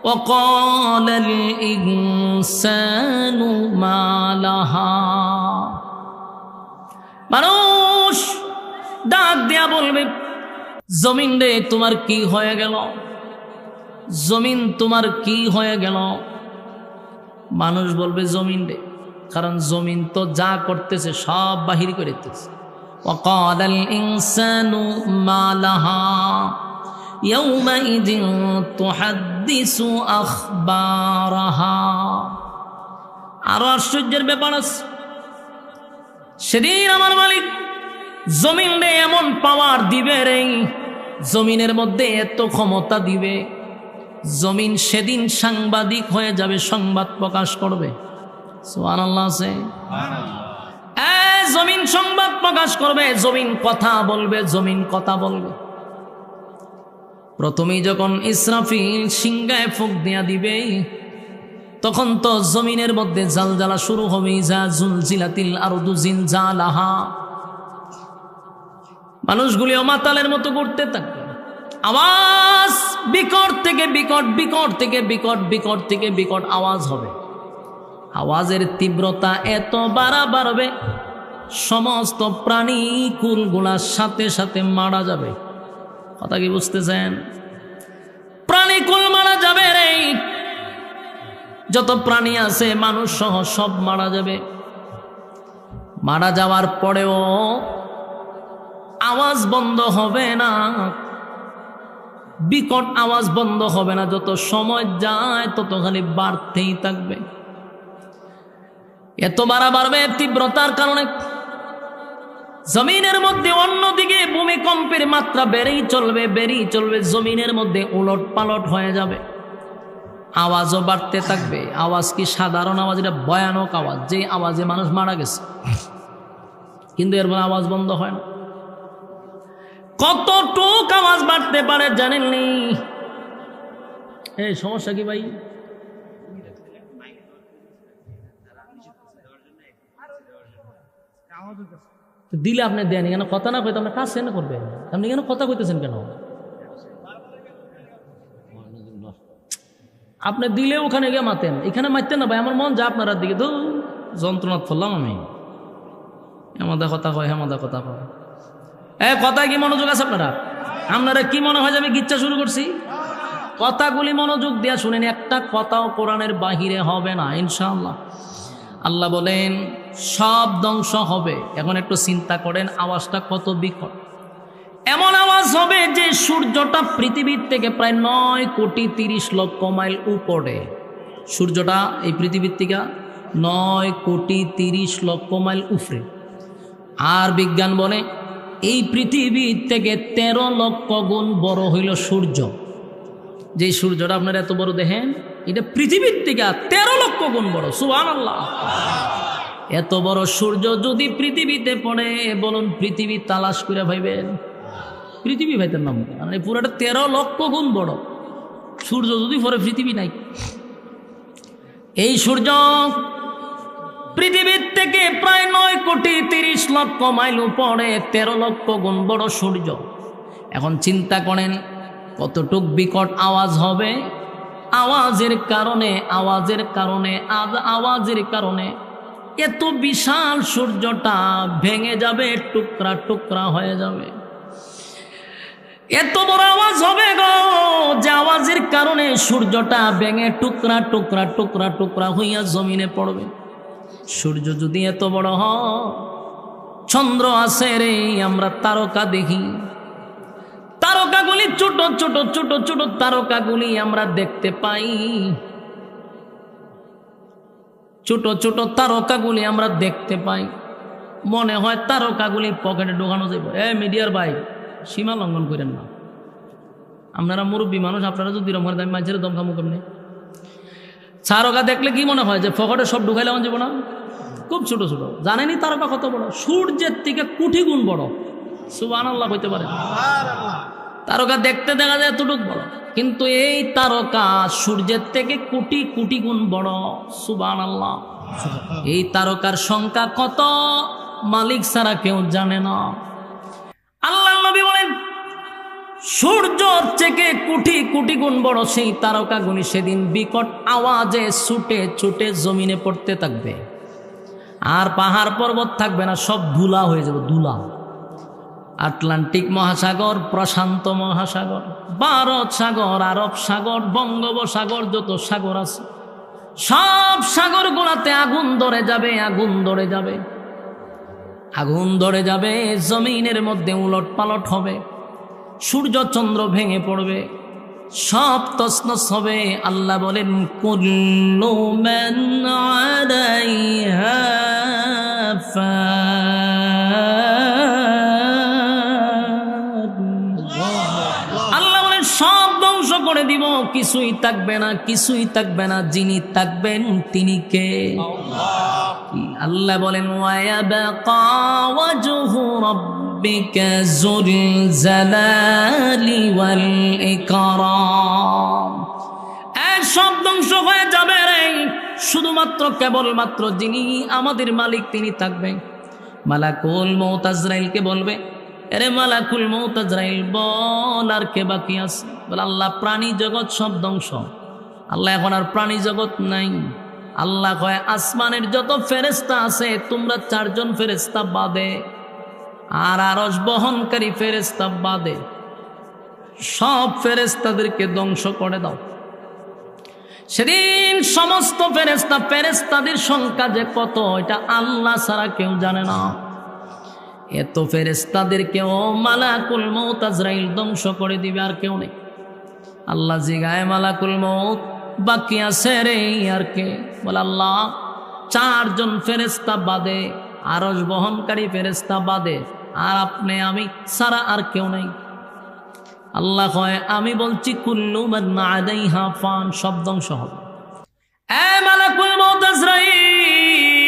وقال الإنسان ما لها, মানুষ ডাক দেয়া বলবে, জমিন রে তোমার কি হয়ে গেল, জমিন তোমার কি হয়ে গেল। মানুষ বলবে জমিন রে, কারণ জমিন তো যা করতেছে সব বাহির করে দিতেছে। وقال الإنسان ما لها يومئذ تحدث أخبارها আরো আশ্চর্যের ব্যাপার আছে সেদিন আমার মালিক জমিনে এমন পাওয়ার দিবে রে জমিনের মধ্যে এত ক্ষমতা দিবে জমিন সেদিন সাংবাদিক হয়ে যাবে সংবাদ প্রকাশ করবে সুবহানাল্লাহ আছে জমিন সংবাদ প্রকাশ করবে জমিন কথা বলবে জমিন কথা বলবে প্রথমেই যখন ইসরাফিল সিংহায় ফুঁক দিয়া দিবে তখন তো জমিনের মধ্যে জালজালা শুরু হবে ইজা জুলজিলাতিল আরদু জিলজালাহা মানুষগুলিও মাতালের মতো ঘুরতে থাকবে আওয়াজ বিকট থেকে বিকট বিকট থেকে বিকট বিকট থেকে বিকট আওয়াজ হবে আওয়াজের তীব্রতা এত বাড়বে সমস্ত প্রাণী কুলগুলার সাথে সাথে মারা যাবে কথা কি বুঝতেছেন প্রাণী কুল মারা যাবে রে যত প্রাণী আছে মানুষ সহ সব মারা যাবে মারা যাওয়ার পরেও আওয়াজ বন্ধ হবে না বিকট আওয়াজ বন্ধ হবে না যত সময় যায় তত খালি বাড়তেই থাকবে এত বাড়বে তীব্রতার কারণে জমিনের মধ্যে অন্যদিকে ভূমিকম্পের মাত্রা বেড়েই চলবে জমিনের মধ্যে উলট পালট হয়ে যাবে আওয়াজও বাড়তে থাকবে আওয়াজ কি সাধারণ আওয়াজ এটা ভয়ানক আওয়াজ যে আওয়াজে মানুষ মারা গেছে কিন্তু এর আওয়াজ বন্ধ হয় না কতটুক আওয়াজ বাড়তে পারে জানেননি এই সমস্যা কি ভাই দিলে আপনি দেন কেন কথা না কইতে আপনার কাজ সেন করবেন আপনি কেন কথা কইতেছেন কেন আপনি দিলে ওখানে গিয়ে মাতেন এখানে মারতেন না ভাই আমার মন যা আপনার দিকে তো যন্ত্রণা ফেললাম আমি হেমাদা কথা কয় কথা কি মনোযোগ আছে আপনারা কি মনে হয় যে আমি গিচ্ছা শুরু করছি কথাগুলি মনোযোগ দিয়া শুনেন একটা কথাও কোরআনের বাহিরে হবে না ইনশাআল্লাহ আল্লাহ বলেন সব ধ্বংস হবে এখন একটু চিন্তা করেন আওয়াজটা কত বিকট এমন আওয়াজ হবে যে সূর্যটা পৃথিবীর থেকে প্রায় 9,30,00,000 মাইল উপরে সূর্যটা এই পৃথিবীর থেকে 9,30,00,000 মাইল উপরে আর বিজ্ঞান বলে এই পৃথিবীর থেকে 13 লক্ষ গুণ বড় হইল সূর্য যে সূর্যটা আপনারা এত বড় দেখেন এটা পৃথিবীর থেকে 13 লক্ষ গুণ বড় সুবহানাল্লাহ এত বড় সূর্য যদি পৃথিবীতে পড়ে বলুন পৃথিবী তালাশ করে ভাইবেন পৃথিবী ভাইতের নাম মানে পুরোটা 13 লক্ষ গুণ বড় সূর্য যদি পড়ে পৃথিবী নাই এই সূর্য পৃথিবীর থেকে প্রায় 9,30,00,000 মাইল উপরে 13 লক্ষ গুণ বড় সূর্য এখন চিন্তা করেন কতটুক বিকট আওয়াজ হবে আওয়াজের কারণে এত বিশাল সূর্যটা ভেঙে যাবে টুকরা টুকরা হয়ে যাবে এত বড় আওয়াজ হবে গো যে আওয়াজের কারণে সূর্যটা ভেঙে টুকরা টুকরা টুকরা টুকরা হইয়া জমিনে পড়বে সূর্য যদি এত বড় হয় চন্দ্র আছে রে আমরা তারকা দেখি তারকাগুলি ছোট ছোট ছোট ছোট তারকাগুলি আমরা দেখতে পাই ছোট ছোট তারকাগুলি আমরা দেখতে পাই মনে হয় তারকাগুলি পকেটে ঢোকানো যাবে মিডিয়ার ভাই সীমা লঙ্ঘন করেন না আপনারা মুরব্বী মানুষ আপনারা যদি রকম দামি মানুষের দম খামু কেমনি তারকা দেখলে কি মনে হয় যে পকেটে সব ঢুকাইলে আমার জীবন খুব ছোট ছোট জানেনি তারকা কত বড় সূর্যের থেকে কোটি গুণ বড় সুবহানাল্লাহ হইতে পারে তারকা দেখতে দেখা যায় এতটুক বড় কিন্তু এই তারকা সূর্যের থেকে কোটি কোটি গুণ বড় সুবহানাল্লাহ এই তারকার সংখ্যা কত মালিক ছাড়া কেউ জানে না আল্লাহর নবী বলেন সূর্যর থেকে কোটি কোটি গুণ বড় সেই তারকাগুলি সেদিন বিকট আওয়াজে ছুটে ছুটে জমিনে পড়তে থাকবে আর পাহাড় পর্বত থাকবে না সব ধুলা হয়ে যাবে ধুলা আটলান্টিক মহাসাগর প্রশান্ত মহাসাগর ভারত সাগর আরব সাগর বঙ্গোপসাগর যত সাগর আছে সব সাগরগুলোতে আগুন ধরে যাবে আগুন ধরে যাবে, জমিনের মধ্যে উলট পালট হবে, সূর্য চন্দ্র ভেঙে পড়বে, সব তছনছ হবে। আল্লাহ বলেন কুল্লু মান আলাইহা ফান। আল্লাহ বলেন সব ধ্বংস করে দিব, কিছুই থাকবে না, কিছুই থাকবে না। যিনি থাকবেন তিনি কে? আল্লাহ বলেন ওয়ায়াবকা ওয়াজহু রাব্বিকা যুল জালালি ওয়াল ইকরাম। সব ধ্বংস হয়ে যাবে রে, শুধুমাত্র কেবলমাত্র যিনি আমাদের মালিক তিনি থাকবেন। মালাকুল মউত আজরাইলকে বলবে, আরে মালাকুল মউত আজরাইল বল আর কে বাকি আছে? বলে আল্লাহ প্রাণী জগৎ সব ধ্বংস। আল্লাহ এখন আর প্রাণী জগৎ নাই। আল্লাহ কয় আসমানের যত ফেরেশতা আছে তোমরা 4 জন ফেরেশতা বাদে আর আরশ বহনকারী ফেরেশতা বাদে সব ফেরেশতাদেরকে ধ্বংস করে দাও। সেদিন সমস্ত ফেরেশতাদের সংখ্যা যে কত এটা আল্লাহ ছাড়া কেউ জানে না। এত ফেরেশতাদেরকেও মালাকুল মউত আজরাইল ধ্বংস করে দিবে, আর কেউ নেই। আল্লাহ জিগায় মালাকুল মউত বাকি আছে রে আর কে? বলে আল্লাহ 4 জন ফেরেশতা বাদে, আরশ বহনকারী ফেরেশতা বাদে, আর আপনি আমি ছাড়া আর কেউ নেই। আল্লাহ কয় আমি বলছি কুল্লু মান আলাইহা ফান, সব ধ্বংস হবে। এ মালাকুল মউত আজরাইল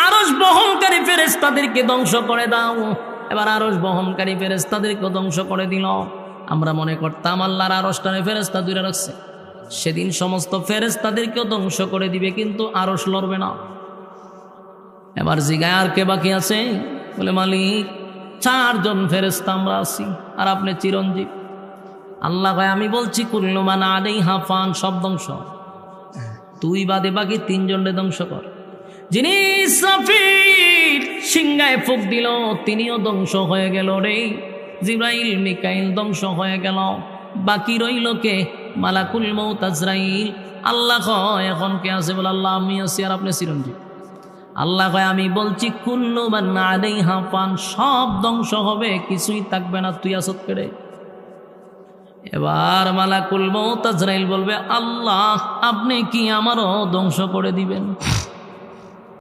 আরশ বহনকারী ফেরেশতাদেরকে ধ্বংস করে দাও। এবার আরশ বহনকারী ফেরেশতাদেরকে ধ্বংস করে দিল। আমরা মনে করতাম আল্লাহর আরশটারে ফেরেশতা দূরে রাখছে, সেদিন সমস্ত ফেরেশতাদেরকেও ধ্বংস করে দিবে, কিন্তু আরশ লড়বে না। এবার জিগায় আর কে বাকি আছে? বলে মালিক 4 জন ফেরেশতা আমরা আছি, আর আপনি চিরঞ্জীব। আল্লাহ কয় আমি বলছি কুল্লু মান আলাইহা ফান, সব ধ্বংস। তুই বাদে বাকি 3 জনকে ধ্বংস কর। যিনি ইসরাফিল সিংহায় ফুঁক দিল তিনিও ধ্বংস হয়ে গেল রে। জিবরাইল মিকাইল ধ্বংস হয়ে গেল, বাকি রইল কে? মালাকুল মউত আজরাইল। আল্লাহ কয় এখন কে আছে? বলে আল্লাহ আমি আছি আর আপনি চিরঞ্জীব। আল্লাহ কয় আমি বলছি কুল্লু মান আলাইহা ফান, সব ধ্বংস হবে, কিছুই থাকবে না, তুই আসত কেড়ে। এবার মালাকুল মউত আজরাইল বলবে আল্লাহ আপনি কি আমারও ধ্বংস করে দিবেন?